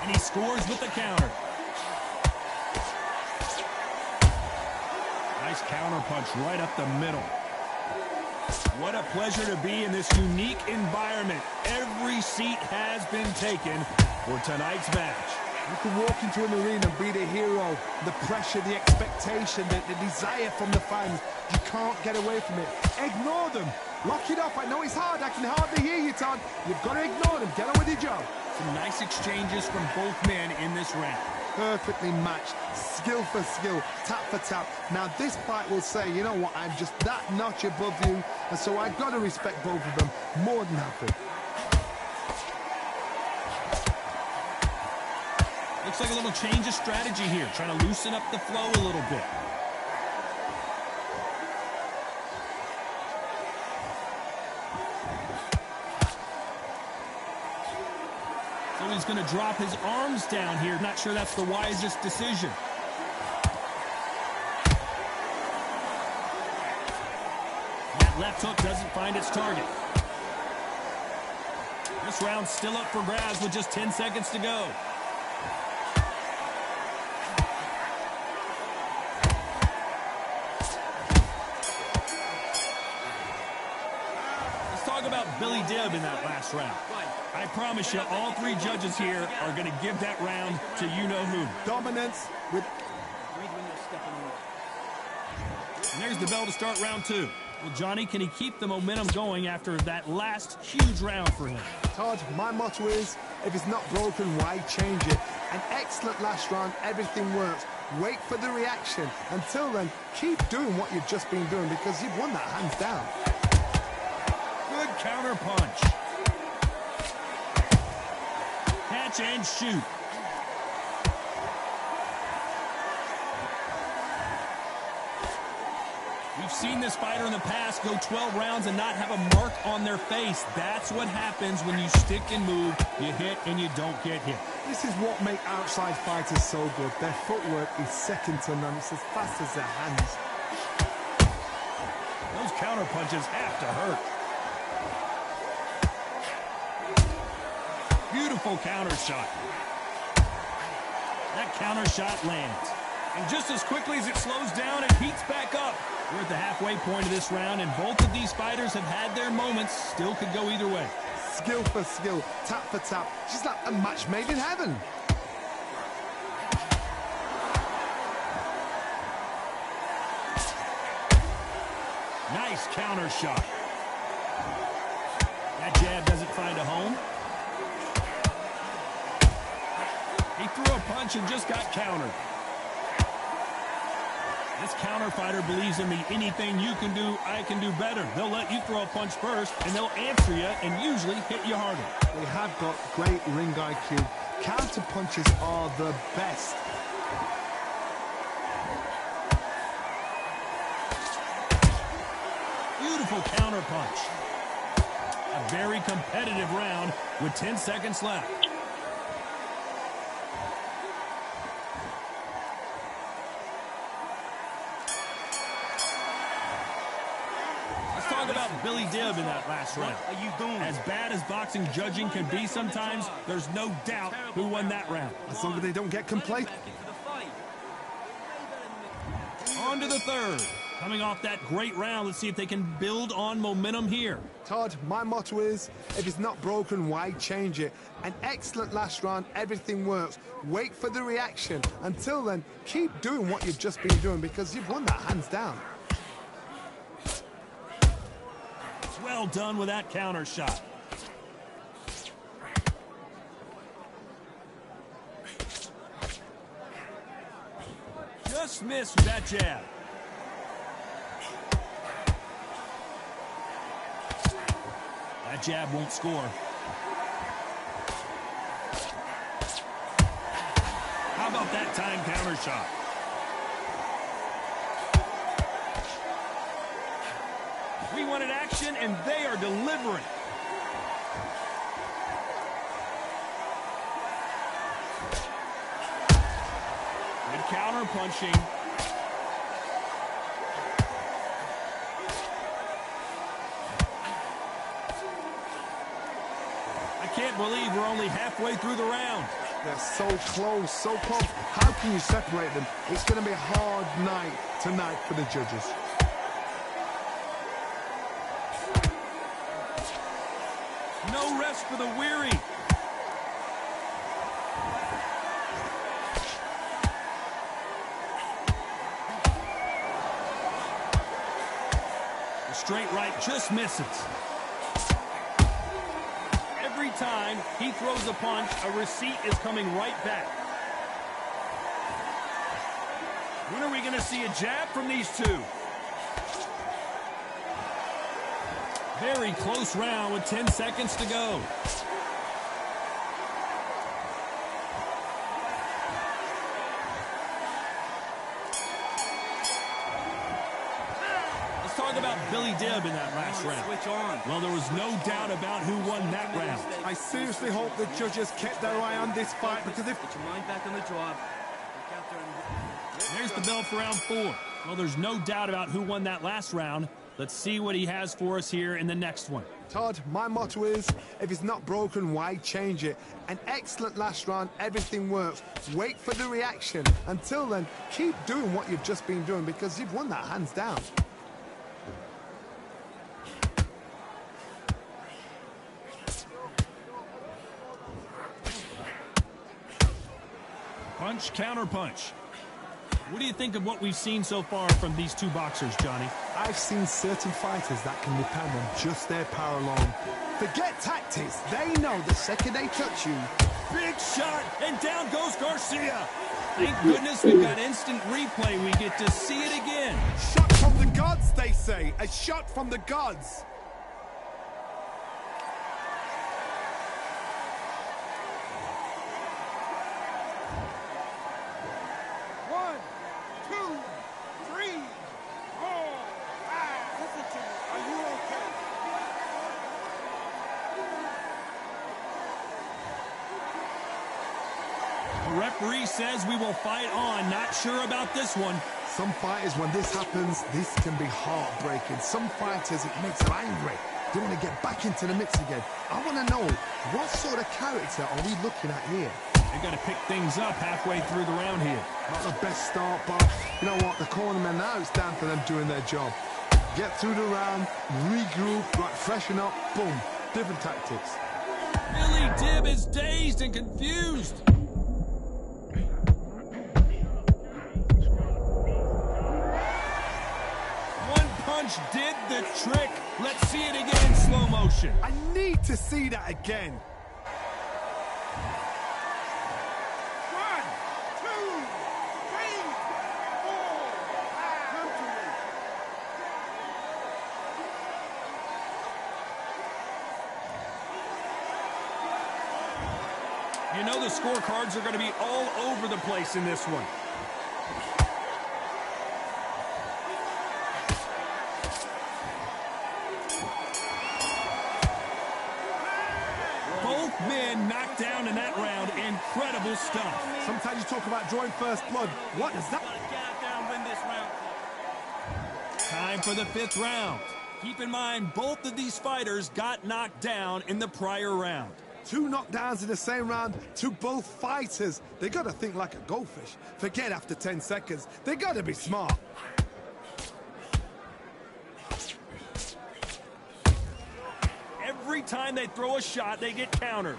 And he scores with the counter. Nice counter punch right up the middle. What a pleasure to be in this unique environment. Every seat has been taken for tonight's match. You can walk into an arena and be the hero. The pressure, the expectation, the desire from the fans. You can't get away from it. Ignore them. Lock it up. I know it's hard. I can hardly hear you, Todd. You've got to ignore them. Get on with your job. Some nice exchanges from both men in this round. Perfectly matched. Skill for skill. Tap for tap. Now this fight will say, you know what, I'm just that notch above you. And so I've got to respect both of them. More than happy. Looks like a little change of strategy here, trying to loosen up the flow a little bit. So he's going to drop his arms down here. Not sure that's the wisest decision. That left hook doesn't find its target. This round's still up for grabs with just 10 seconds to go. About Billy Dibb in that last round. I promise you, all three judges here are going to give that round to you-know-who. Dominance with... And there's the bell to start round two. Well, Johnny, can he keep the momentum going after that last huge round for him? Todd, my motto is, if it's not broken, why change it? An excellent last round, everything works. Wait for the reaction. Until then, keep doing what you've just been doing because you've won that hands down. Good counter punch. Catch and shoot. We've seen this fighter in the past go 12 rounds and not have a mark on their face. That's what happens when you stick and move, you hit and you don't get hit. This is what makes outside fighters so good. Their footwork is second to none. It's as fast as their hands. Those counter punches have to hurt. Beautiful counter shot. That counter shot lands. And just as quickly as it slows down, it heats back up. We're at the halfway point of this round, and both of these fighters have had their moments. Still could go either way. Skill for skill, tap for tap. She's like a match made in heaven. Nice counter shot. That jab doesn't find a home. He threw a punch and just got countered. This counter fighter believes in the anything you can do, I can do better. They'll let you throw a punch first, and they'll answer you and usually hit you harder. They have got great ring IQ. Counter punches are the best. Beautiful counter punch. A very competitive round with 10 seconds left. About Billy Dibb in that last round. What are you doing? As bad as boxing judging can be sometimes, there's no doubt who won that round. As long as they don't get complacent. On to the third. Coming off that great round, let's see if they can build on momentum here. Todd, my motto is, if it's not broken, why change it? An excellent last round, everything works. Wait for the reaction. Until then, keep doing what you've just been doing because you've won that hands down. Well done with that counter shot. Just missed that jab. That jab won't score. How about that time counter shot? We wanted action, and they are delivering. Good counter punching. I can't believe we're only halfway through the round. They're so close, so close. How can you separate them? It's going to be a hard night tonight for the judges. No rest for the weary. The straight right just misses. Every time he throws a punch, a receipt is coming right back. When are we going to see a jab from these two? Very close round with 10 seconds to go. Let's talk about Billy Dibb in that last round. Switch on. Well, there was no doubt about who won that round. I seriously hope the judges kept their eye on this fight, because if... Get your mind back on the job. There's the bell for round 4. Well, there's no doubt about who won that last round. Let's see what he has for us here in the next one. Todd, my motto is, if it's not broken, why change it? An excellent last round, everything works. Wait for the reaction. Until then, keep doing what you've just been doing, because you've won that hands down. Punch, counter punch. What do you think of what we've seen so far from these two boxers, Johnny? I've seen certain fighters that can depend on just their power alone. Forget tactics. They know the second they touch you. Big shot, and down goes Garcia. Thank goodness we've got instant replay. We get to see it again. Shot from the gods, they say. A shot from the gods. The referee says we will fight on. Not sure about this one. Some fighters, when this happens, this can be heartbreaking. Some fighters, it makes them angry. They want to get back into the mix again. I want to know, what sort of character are we looking at here? They've got to pick things up halfway through the round here. Not the best start, but you know what? The cornermen now, it's down to them doing their job. Get through the round, regroup, right, freshen up, boom. Different tactics. Billy Dibb is dazed and confused. One punch did the trick. Let's see it again in slow motion. I need to see that again. 1, 2, 3, 4, 5. Come to me. You know the scorecards are going to be all over the place in this one. Both men knocked down in that round. Incredible stuff. Sometimes you talk about drawing first blood. What does that... Get out there and win this round. Time for the 5th round. Keep in mind, both of these fighters got knocked down in the prior round. 2 knockdowns in the same round to both fighters. They got to think like a goldfish. Forget after 10 seconds. They got to be smart. Every time they throw a shot, they get countered.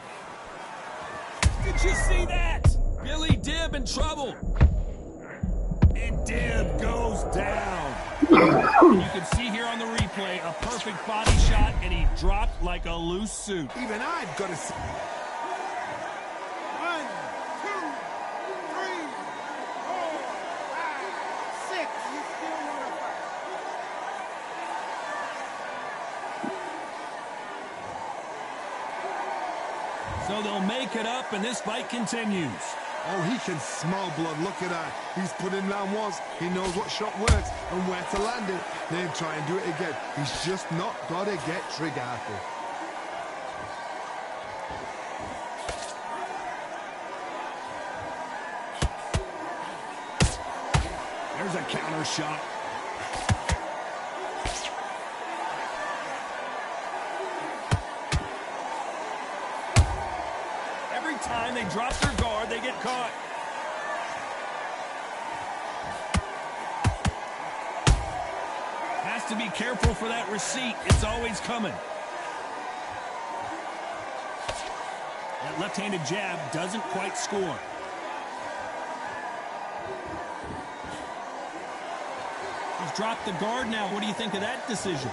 Did you see that? Billy Dibb in trouble. And Dibb goes down. And you can see here on the replay a perfect body shot, and he dropped like a loose suit. Even I've got to see. 1, 2, 3, 4, 5, 6. You still want to fight? So they'll make it up, and this fight continues. Oh, he can smell blood. Look at that. He's put in round once. He knows what shot works and where to land it. Then try and do it again. He's just not got to get trigger happy. There's a counter shot. Every time they drop their guard, they get caught. Has to be careful for that receipt. It's always coming. That left-handed jab doesn't quite score. He's dropped the guard now. What do you think of that decision?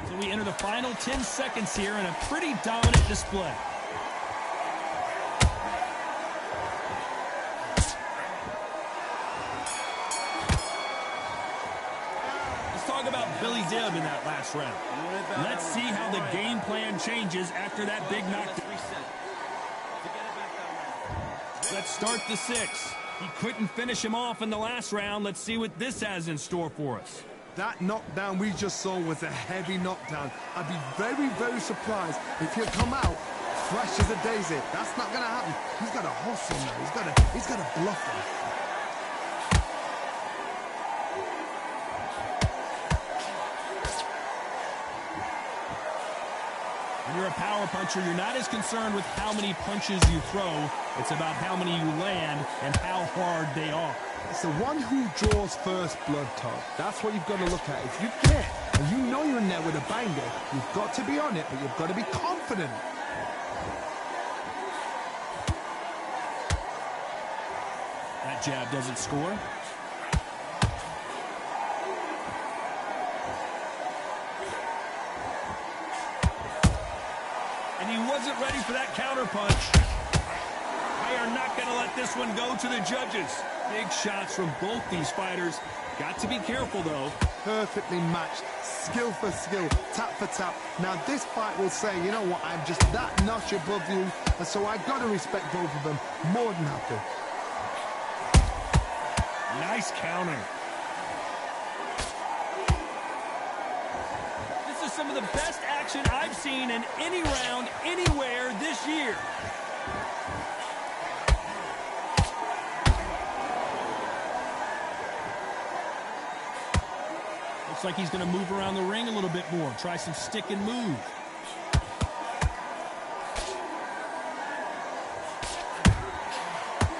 So we enter the final 10 seconds here in a pretty dominant display. Let's talk about Billy Dibb in that last round. Let's see how the game plan changes after that big knockdown. Let's start the 6. He couldn't finish him off in the last round. Let's see what this has in store for us. That knockdown we just saw was a heavy knockdown. I'd be very, very surprised if he'll come out fresh as a daisy. That's not going to happen. He's got to hustle now. He's got to bluff him. When you're a power puncher, you're not as concerned with how many punches you throw. It's about how many you land and how hard they are. It's the one who draws first blood, Todd. That's what you've got to look at. If you get, and you know you're in there with a banger, you've got to be on it, but you've got to be confident. That jab doesn't score. And he wasn't ready for that counter punch. They are not going to let this one go to the judges. Big shots from both these fighters. Got to be careful, though. Perfectly matched, skill for skill, tap for tap. Now this fight will say, you know what, I'm just that notch above you, and so I've got to respect both of them more than happy. Nice counter. This is some of the best action I've seen in any round, anywhere this year. Looks like he's going to move around the ring a little bit more. Try some stick and move.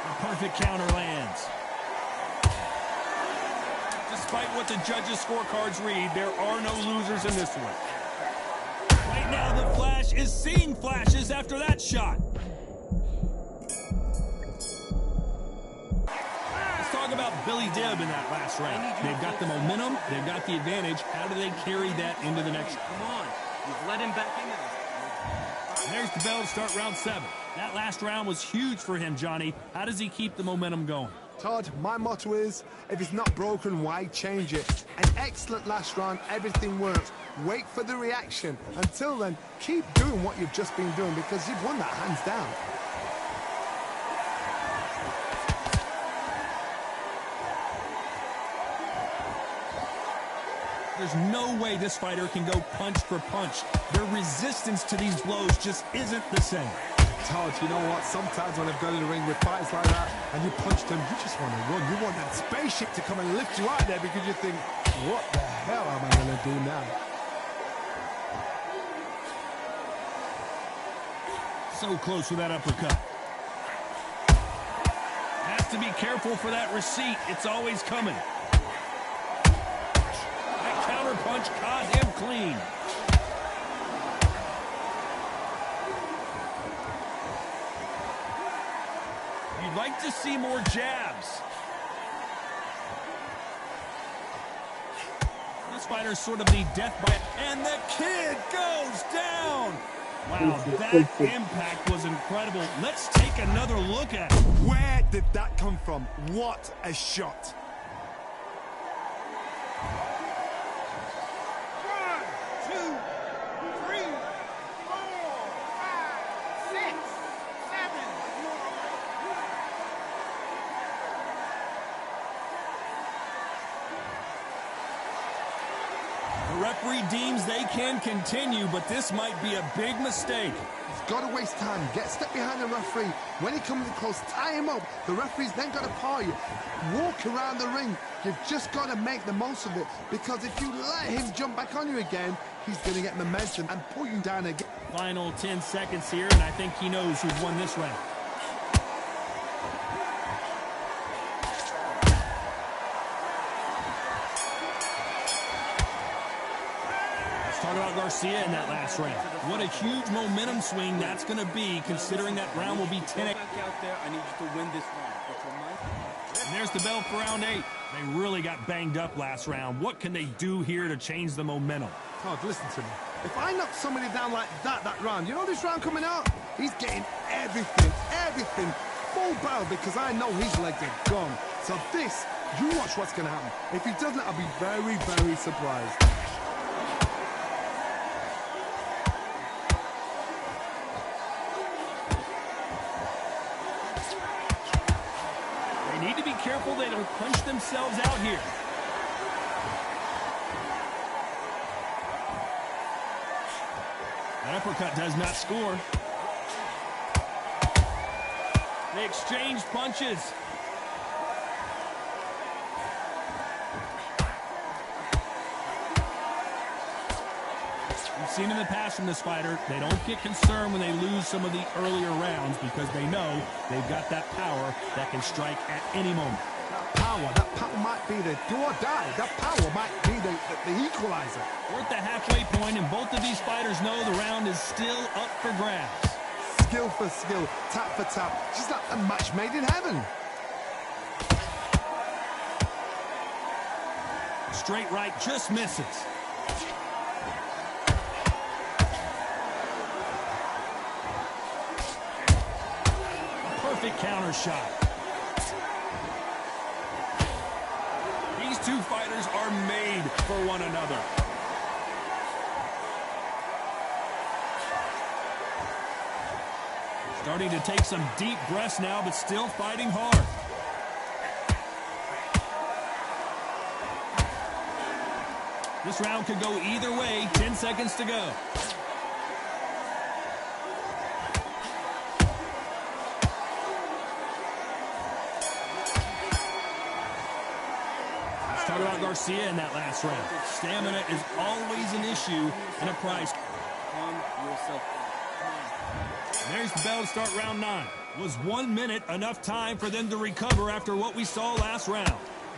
A perfect counter lands. Despite what the judges' scorecards read, there are no losers in this one. Right now, the Flash is seeing flashes after that shot. Let's talk about Billy Dibb in that last round. They've got the momentum. They've got the advantage. How do they carry that into the next? Come on. You've let him back into this. And there's the bell to start round 7. That last round was huge for him, Johnny. How does he keep the momentum going? Todd, my motto is, if it's not broken, why change it? An excellent last round, everything works. Wait for the reaction. Until then, keep doing what you've just been doing because you've won that hands down. There's no way this fighter can go punch for punch. Their resistance to these blows just isn't the same. Todd, you know what? Sometimes when I've gone in the ring with fights like that and you punch them, you just want to run. You want that spaceship to come and lift you out there because you think, what the hell am I going to do now? So close with that uppercut. Has to be careful for that receipt. It's always coming. That counter punch caught him clean. You'd like to see more jabs. This fighter's sort of the death by... And the kid goes down! Wow, that impact was incredible. Let's take another look at it. Where did that come from? What a shot. 1, deems they can continue, but this might be a big mistake. He's got to waste time. Get step behind the referee. When he comes in close, tie him up. The referee's then got to paw you. Walk around the ring. You've just got to make the most of it, because if you let him jump back on you again, he's going to get momentum and pull you down again. Final 10 seconds here, and I think he knows who's won this round. Talk about Garcia in that last round. What a huge momentum swing that's going to be, considering that round will be 10. Back out there, I need you to win this round. And there's the bell for round 8. They really got banged up last round. What can they do here to change the momentum? Todd, listen to me. If I knock somebody down like that round, you know this round coming out? He's getting everything full barrel, because I know his legs are gone. So this, you watch what's going to happen. If he doesn't, I'll be very, very surprised. Need to be careful they don't punch themselves out here. That uppercut does not score. They exchange punches. We've seen in the past from this fighter, they don't get concerned when they lose some of the earlier rounds, because they know they've got that power that can strike at any moment. That power might be the do or die. That power might be the equalizer. We're at the halfway point, and both of these fighters know the round is still up for grabs. Skill for skill, tap for tap. She's like a match made in heaven. Straight right just misses. Perfect counter shot. These two fighters are made for one another. Starting to take some deep breaths now, but still fighting hard. This round could go either way. 10 seconds to go. Talk about Garcia in that last round. Stamina is always an issue and a prize. Calm yourself down. There's the bell to start round 9. Was 1 minute enough time for them to recover after what we saw last round?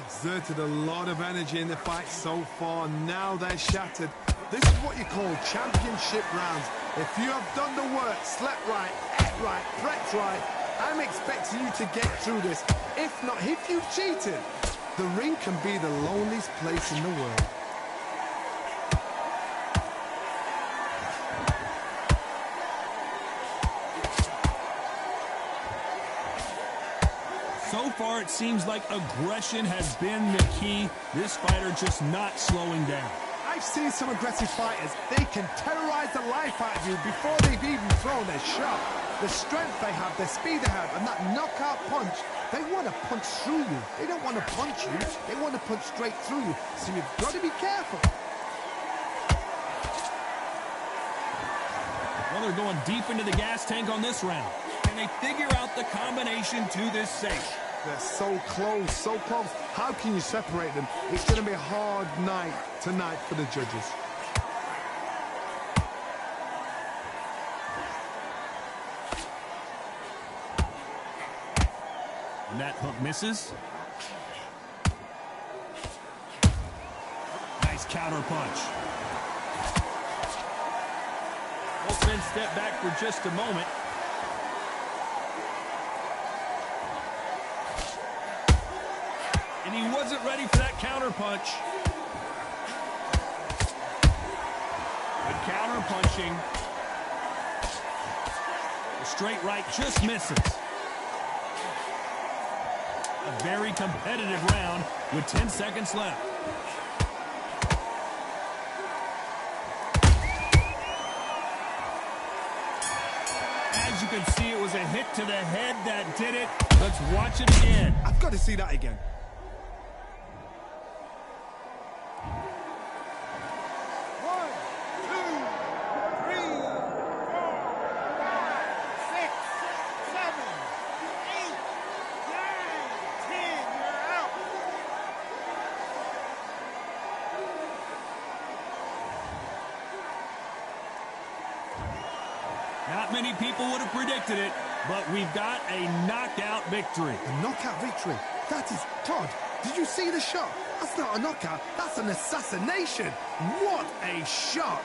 Exerted a lot of energy in the fight so far. Now they're shattered. This is what you call championship rounds. If you have done the work, slept right, ate right, prepped right, I'm expecting you to get through this. If not, if you've cheated, the ring can be the loneliest place in the world. So far, it seems like aggression has been the key. This fighter just not slowing down. I've seen some aggressive fighters. They can terrorize the life out of you before they've even thrown their shot. The strength they have, the speed they have, and that knockout punch, they want to punch through you. They don't want to punch you. They want to punch straight through you. So you've got to be careful. Well, they're going deep into the gas tank on this round. Can they figure out the combination to this safe? They're so close, so close. How can you separate them? It's going to be a hard night tonight for the judges. And that hook misses. Nice counter punch. Both men step back for just a moment. And he wasn't ready for that counter punch. Good counter punching. The straight right just misses. A very competitive round with 10 seconds left. As you can see, it was a hit to the head that did it. Let's watch it again. I've got to see that again. Not many people would have predicted it, but we've got a knockout victory. A knockout victory. That is... Todd, did you see the shot? That's not a knockout. That's an assassination. What a shot.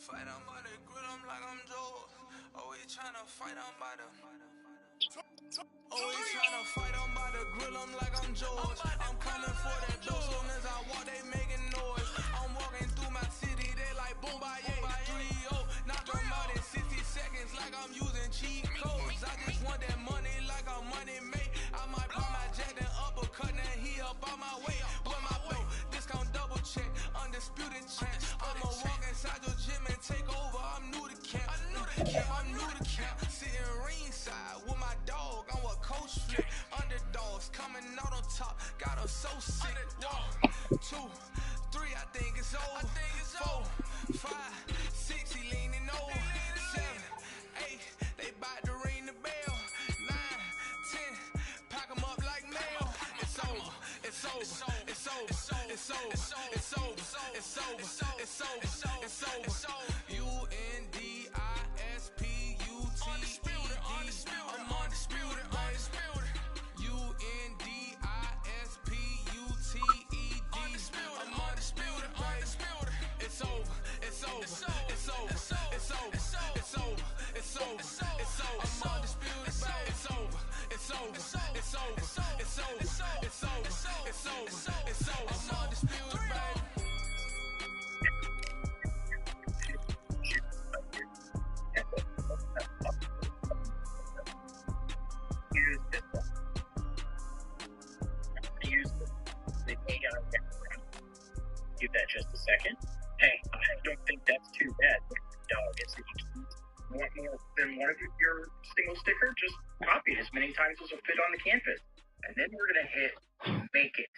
Fight on by the grill, I'm like I'm Joe. Always tryna fight on by the. Always tryna fight on by the grill, I'm like I'm George. I'm coming for that dough, soon as I walk, they making noise. I'm walking through my city, they like boom by 3-0. Knock them out in 60 seconds, like I'm using cheat codes. I just want that money, like I'm money made. I might pop my jack and uppercut, and he up on my way. With my belt, discount double check, undisputed champ. I'ma walk inside your gym and take over. I'm new to camp. I'm new to camp. Sitting ringside with my dog. I'm what coach flip. Underdogs coming out on top. Got them so sick. 1, 2, 3, I think it's over. 4, 5, 6, he leaning over. 7, 8, they bout to ring the bell. 9, 10, pack them up like mail. It's over. It's over. It's over. It's over. It's over. It's over. It's over. It's over. UNDISPUTED. I'm undisputed. UNDISPUTED. I'm undisputed. It's over. It's over. It's over. It's over. It's over. It's over. It's over. I'm undisputed. It's over. It's over. It's over. It's over. It's over. It's over. It's over. I'm undisputed, baby. Give that just a second. Hey, I don't think that's too bad. Dog, if you want more than one of your single sticker, just copy it as many times as will fit on the canvas. And then we're going to hit make it.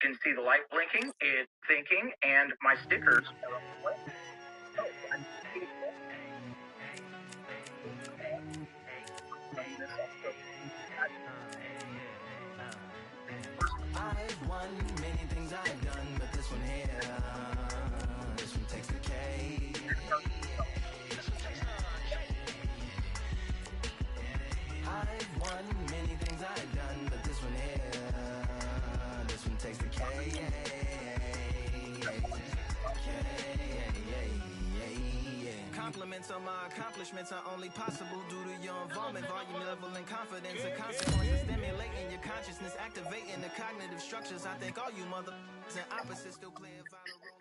You can see the light blinking, it's thinking, and my stickers are on the way. Oh, I'm seeing that. I've won many things I've done, but this one here, this one takes the cake. I've won many things I've done, but this one here, this one takes the cake. Compliments on my accomplishments are only possible due to your involvement, volume, level, and confidence. The consequences stimulating your consciousness, activating the cognitive structures. I think all you mother and opposites still play a vital role.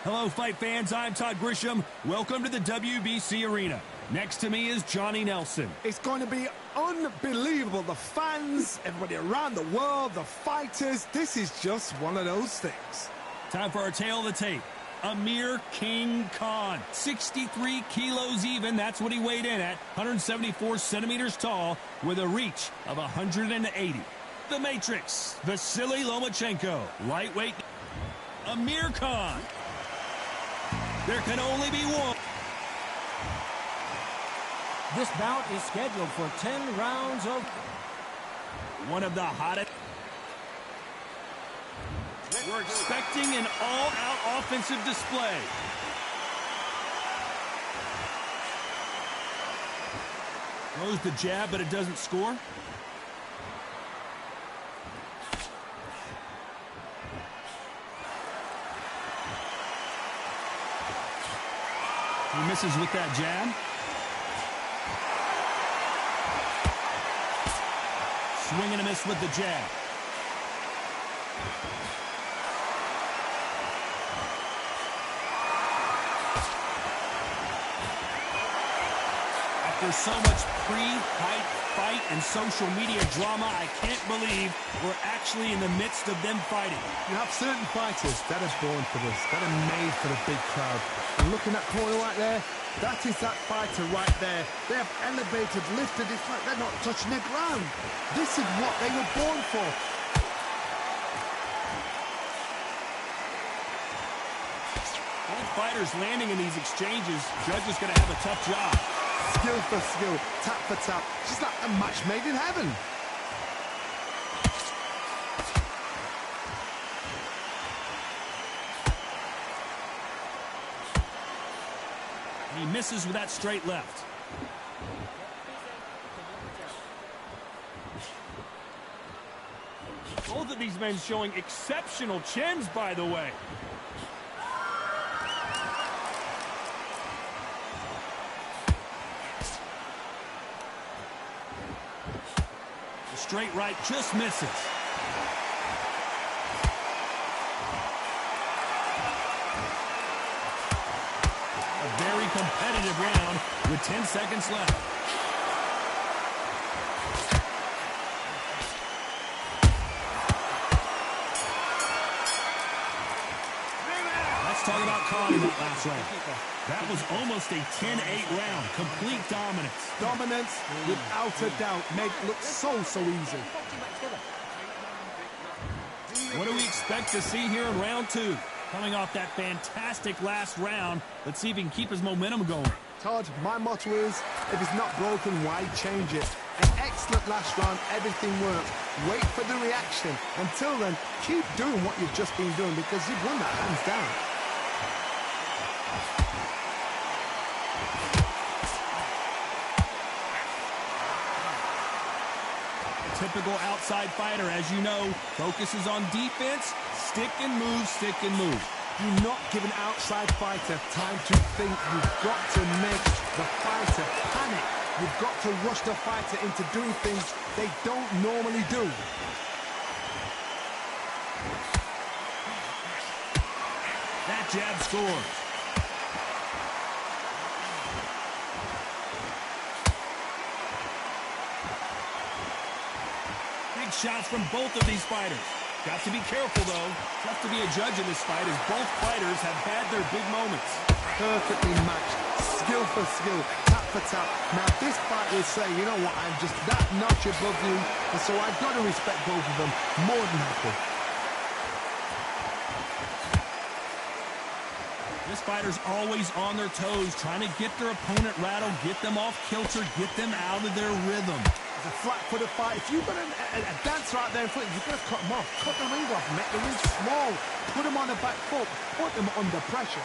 Hello, fight fans. I'm Todd Grisham. Welcome to the WBC Arena. Next to me is Johnny Nelson. It's going to be unbelievable. The fans, everybody around the world, the fighters. This is just one of those things. Time for our tale of the tape. Amir King Khan, 63 kilos even. That's what he weighed in at, 174 centimeters tall, with a reach of 180. The Matrix, Vasily Lomachenko, lightweight. Amir Khan. There can only be one. This bout is scheduled for 10 rounds of... One of the hottest. We're expecting an all-out offensive display. Throws the jab, but it doesn't score. He misses with that jab. Swing and a miss with the jab. After so much pre-hype fight and social media drama, I can't believe we're actually in the midst of them fighting. You have certain fighters that are born for this, that are made for the big crowd. And looking at that corner right there, that is that fighter right there. They have elevated, lifted, it's like they're not touching the ground. This is what they were born for. Both fighters landing in these exchanges, Judge is going to have a tough job. Skill for skill, tap for tap. Just like a match made in heaven. He misses with that straight left. Both of these men showing exceptional chins, by the way. The straight right just misses. Very competitive round with 10 seconds left. Let's talk about Khan in that last round. That was almost a 10-8 round. Complete dominance. Dominance, without a doubt, made it look so easy. What do we expect to see here in round 2? Coming off that fantastic last round, let's see if he can keep his momentum going. Todd, my motto is, if it's not broken, why change it? An excellent last round, everything worked. Wait for the reaction. Until then, keep doing what you've just been doing because you've won that hands down. Typical outside fighter, as you know, focuses on defense, stick and move, stick and move. Do not give an outside fighter time to think. You've got to make the fighter panic. You've got to rush the fighter into doing things they don't normally do. That jab scores. Shots from both of these fighters. Got to be careful, though. Tough to be a judge in this fight as both fighters have had their big moments. Perfectly matched. Skill for skill. Tap for tap. Now, this fight will say, you know what, I'm just that notch above you, and so I've got to respect both of them more than happy. This fighter's always on their toes, trying to get their opponent rattled, get them off kilter, get them out of their rhythm. A flat-footed fight. If you've got a dancer out there in front, you've got to cut them off. Cut the ring off. Make the ring small. Put them on the back foot. Put them under pressure.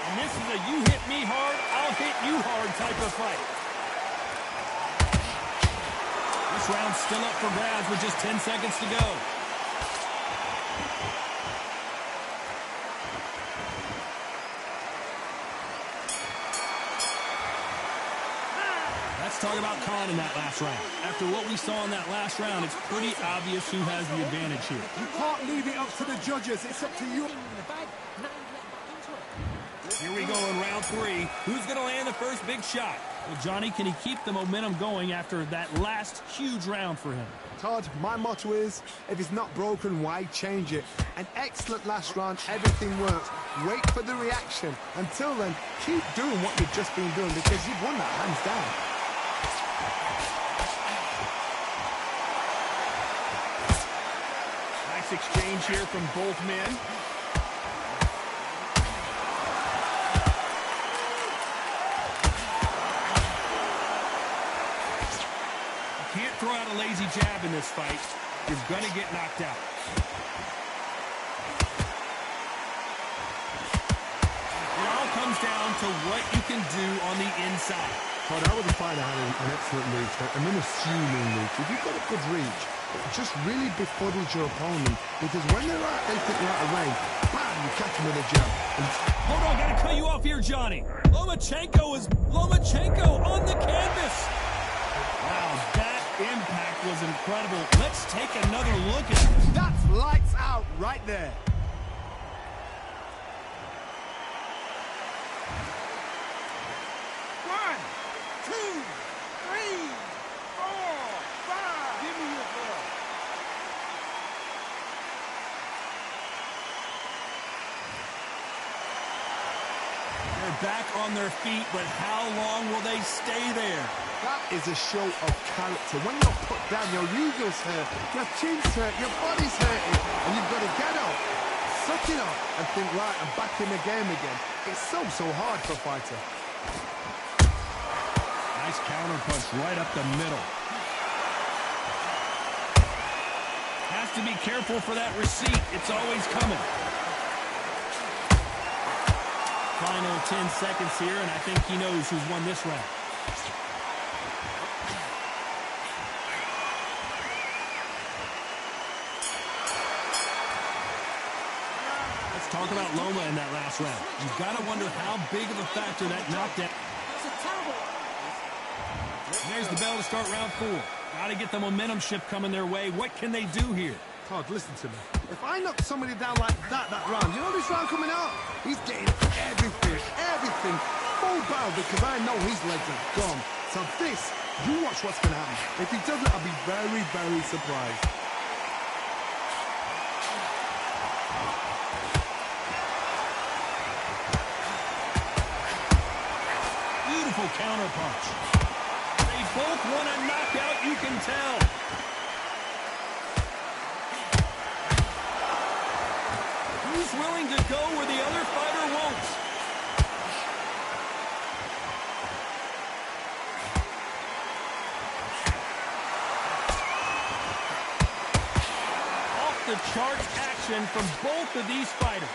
And this is a you hit me hard, I'll hit you hard type of fight. This round's still up for grabs with just 10 seconds to go. Talk about Khan in that last round. After what we saw in that last round, it's pretty obvious who has the advantage here. You can't leave it up to the judges. It's up to you. Here we go in round 3. Who's going to land the first big shot? Well, Johnny, can he keep the momentum going after that last huge round for him? Todd, my motto is, if it's not broken, why change it? An excellent last round, everything works. Wait for the reaction. Until then, keep doing what you've just been doing because you've won that hands down. Exchange here from both men. You can't throw out a lazy jab in this fight. You're going to get knocked out. It all comes down to what you can do on the inside. But I was a fighter had an excellent reach, an unassuming reach. If you've got a good reach, just really befuddles your opponent because when they're out, they think they're out of range. Bam, you catch them with a jab. Hold on, gotta cut you off here, Johnny. Lomachenko on the canvas. Wow, that impact was incredible. Let's take another look at it. That's lights out right there. back on their feet, but how long will they stay there? That is a show of character. When you're put down, your ego's hurt, your chin's hurt, your body's hurting, and you've got to get up, suck it up, and think, right, I'm back in the game again. It's so hard for a fighter. Nice counter punch right up the middle. Has to be careful for that receipt. It's always coming. Final 10 seconds here, and I think he knows who's won this round. Let's talk about Loma in that last round. You've got to wonder how big of a factor that knockdown. There's the bell to start round 4. Got to get the momentum shift coming their way. What can they do here? Todd, listen to me. If I knock somebody down like that round, you know this round coming out? He's getting everything full barrel because I know his legs are gone. So this, you watch what's going to happen. If he doesn't, I'll be very, very surprised. Beautiful counter punch. They both want a knockout, you can tell. Who's willing to go where the other fighter won't? Off the charts action from both of these fighters.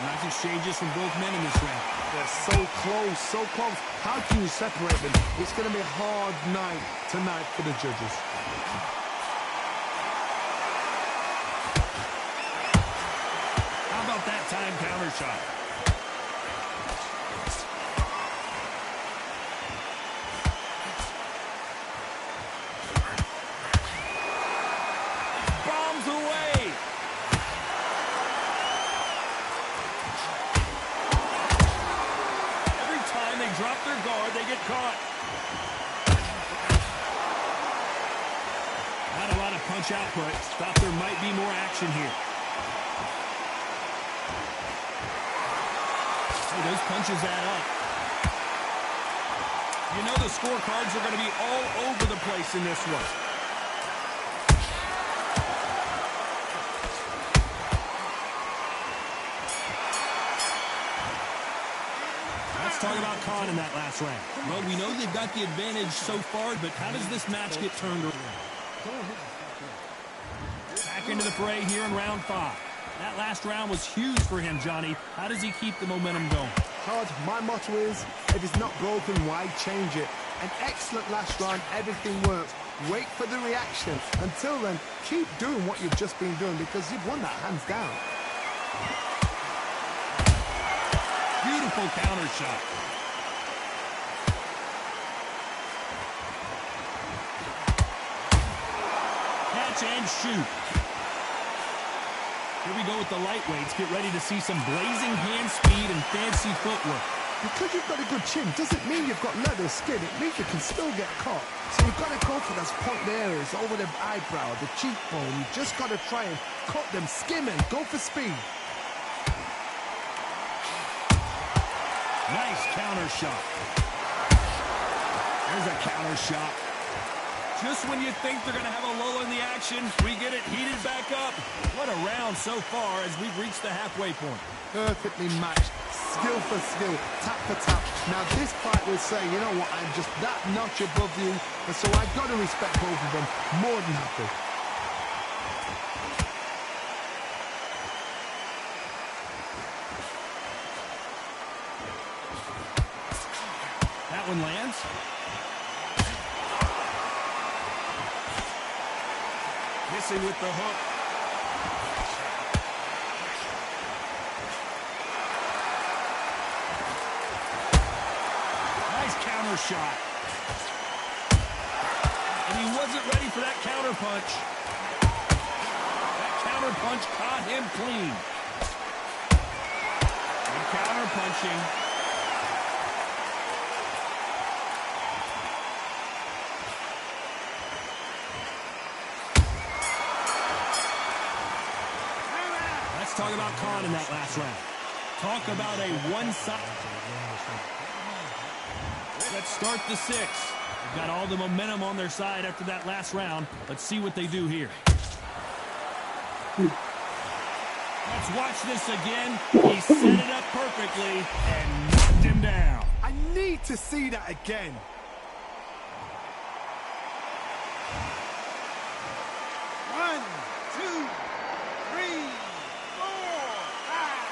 Nice exchanges from both men in this round. They're so close, so close. How can you separate them? It's going to be a hard night tonight for the judges. How about that time counter shot? Bombs away. They drop their guard, they get caught. Not a lot of punch output. Thought there might be more action here. Hey, those punches add up. You know the scorecards are going to be all over the place in this one. Talk about Khan in that last round. Well, we know they've got the advantage so far, but how does this match get turned around? Back into the fray here in round 5. That last round was huge for him, Johnny. How does he keep the momentum going? Todd, my motto is, if it's not broken, why change it? An excellent last round, everything works. Wait for the reaction. Until then, keep doing what you've just been doing because you've won that hands down. Beautiful counter shot. Catch and shoot. Here we go with the lightweights. Get ready to see some blazing hand speed and fancy footwork. Because you've got a good chin doesn't mean you've got leather skin. It means you can still get caught. So you've got to go for those point areas over the eyebrow, the cheekbone. You've just got to try and cut them, skim and go for speed. Nice counter shot. There's a counter shot. Just when you think they're going to have a lull in the action, we get it heated back up. What a round so far as we've reached the halfway point. Perfectly matched, skill for skill, tap for tap. Now this fight will say, you know what, I'm just that notch above you, and so I've got to respect both of them more than happy. That one lands. Missing with the hook. Nice counter shot. And he wasn't ready for that counter punch. That counter punch caught him clean. And counter punching. Let's talk about Khan in that last round. Talk about a one-sided. Let's start the 6th. They've got all the momentum on their side after that last round. Let's see what they do here. Let's watch this again. He set it up perfectly and knocked him down. I need to see that again. One, two, three, four, five,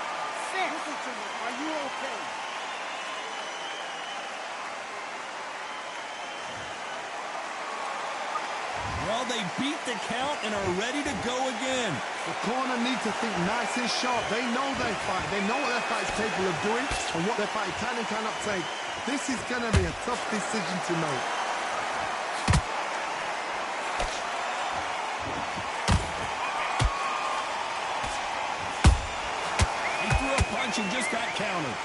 six. Listen to me. Are you okay? Well, they beat the count and are ready to go again. The corner needs to think nice and sharp. They know their fight. They know what their fight is capable of doing and what their fight can and cannot take. This is going to be a tough decision to make. He threw a punch and just got countered.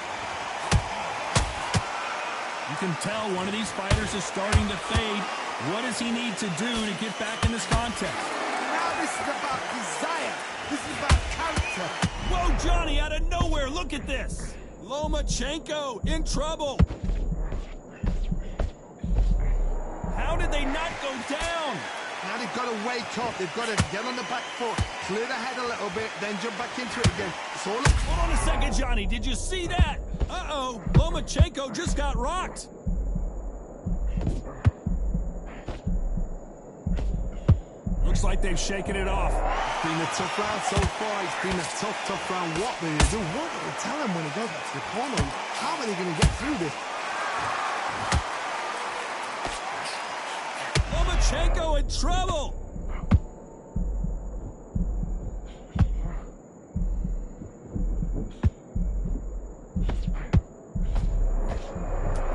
You can tell one of these fighters is starting to fade. What does he need to do to get back in this contest? Now this is about desire. This is about character. Whoa, Johnny, out of nowhere, look at this. Lomachenko in trouble. How did they not go down? Now they've got to wake up. They've got to get on the back foot, clear the head a little bit, then jump back into it again. It's all up. Hold on a second, Johnny. Did you see that? Uh-oh, Lomachenko just got rocked. Looks like they've shaken it off. It's been a tough round so far. It's been a tough round. What will they do? What will they tell him when he goes back to the corner? How are they going to get through this? Lomachenko in trouble.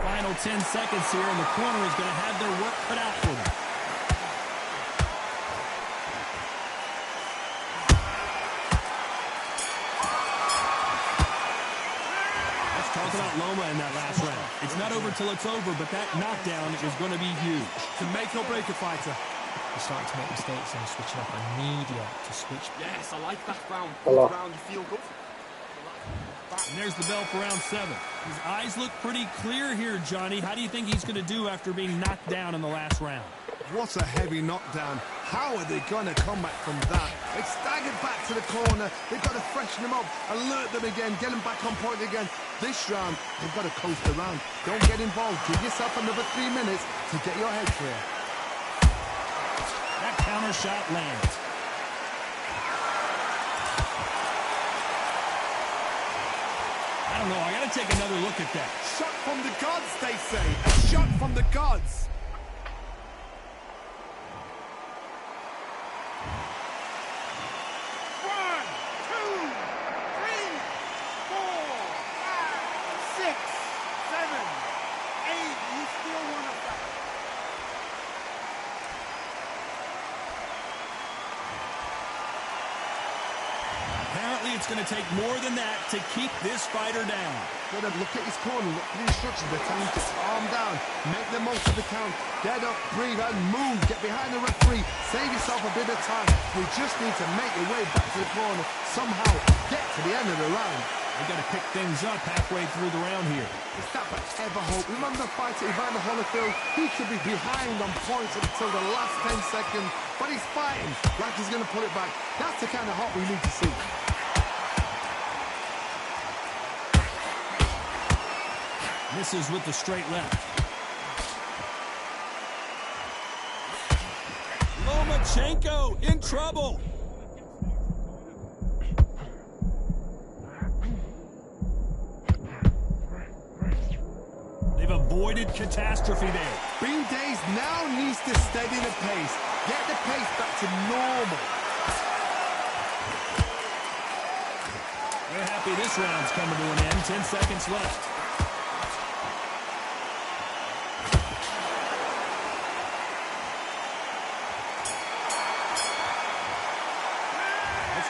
Final 10 seconds here, and the corner is going to have their work cut out for them. About Loma in that last round. It's not over till it's over, but that knockdown is going to be huge. To make or break a fighter. You're starting to make mistakes and switching up. I need you to switch. Yes, I like that round. Hello. Round, you feel good. And there's the bell for round 7. His eyes look pretty clear here, Johnny. How do you think he's going to do after being knocked down in the last round? What a heavy knockdown. How are they going to come back from that? They staggered back to the corner. They've got to freshen them up, alert them again, get them back on point again. This round, they've got to coast around. Don't get involved. Give yourself another 3 minutes to get your head clear. That counter shot lands. I don't know. I got to take another look at that. Shot from the gods, they say. A shot from the gods. It's going to take more than that to keep this fighter down. Got to look at his corner, look at the instructions. They're telling him to calm down, make the most of the count, get up, breathe, and move. Get behind the referee, save yourself a bit of time. We just need to make your way back to the corner, somehow get to the end of the round. They've got to pick things up halfway through the round here. Is that but ever hope? Remember the fighter Evander Holyfield? He could be behind on points until the last 10 seconds, but he's fighting like he's going to pull it back. That's the kind of hope we need to see. Misses with the straight left. Lomachenko in trouble. They've avoided catastrophe there. Bean Days now needs to steady the pace. Get the pace back to normal. They're happy this round's coming to an end. 10 seconds left.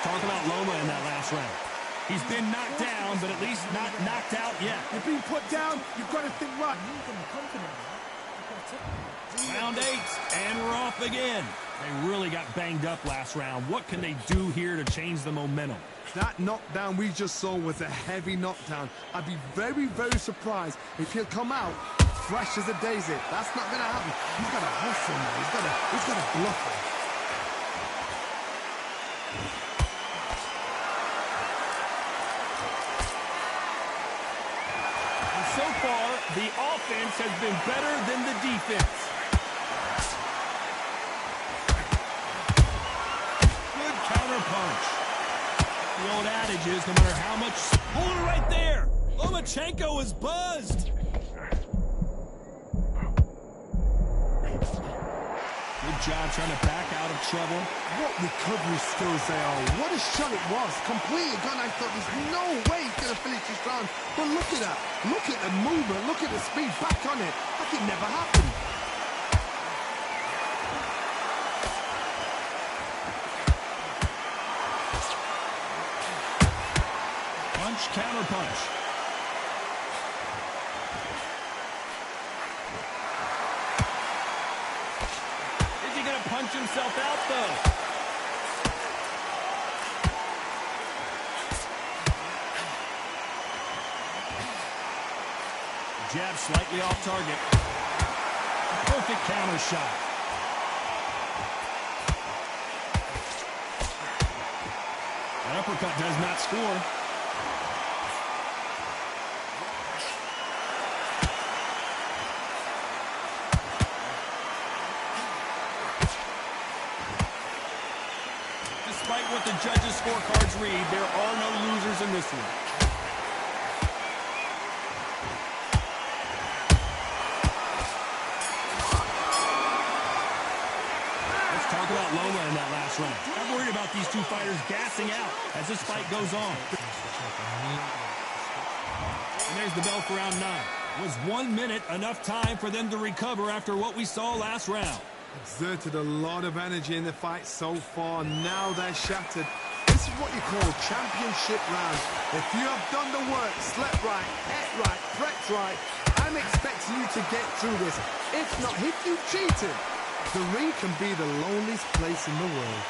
Talk about Loma in that last round. He's been knocked down, but at least not knocked out yet. You're being put down, you've got to think right. Round 8, and we're off again. They really got banged up last round. What can they do here to change the momentum? That knockdown we just saw was a heavy knockdown. I'd be very, very surprised if he'll come out fresh as a daisy. That's not going to happen. He's got to hustle now. He's got to bluff him. And so far, the offense has been better than the defense. Good counter punch. The old adage is no matter how much... Hold it right there! Lomachenko is buzzed! Good job trying to back out of trouble. What recovery skills they are. What a shot it was. Completely gone. I thought there's no way he's going to finish this round. But look at that. Look at the movement. Look at the speed. Back on it. Like it never happened. Punch, counter punch. Is he going to punch himself out, though? Jab slightly off target. Perfect counter shot. That uppercut does not score. Despite what the judges' scorecards read, there are no losers in this one. Let's talk about Loma in that last round. I'm worried about these two fighters gassing out as this fight goes on. And there's the bell for round 9. Was 1 minute enough time for them to recover after what we saw last round? Exerted a lot of energy in the fight so far. Now they're shattered. This is what you call championship round. If you have done the work, slept right, ate right, prepped right, I'm expecting you to get through this. If not, if you cheated, the ring can be the loneliest place in the world.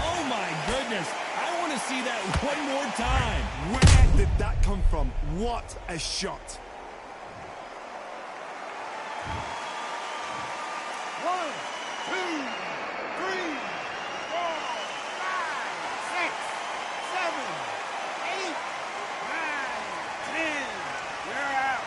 Oh my goodness. I want to see that one more time. Where did that come from? What a shot. 1, 2, 3, 4, 5, 6, 7, 8, 9, 10. You're out.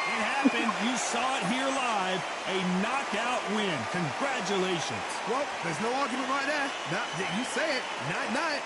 It happened. You saw it here live. A knockout win. Congratulations. Well, there's no argument right there. You say it. Night-night.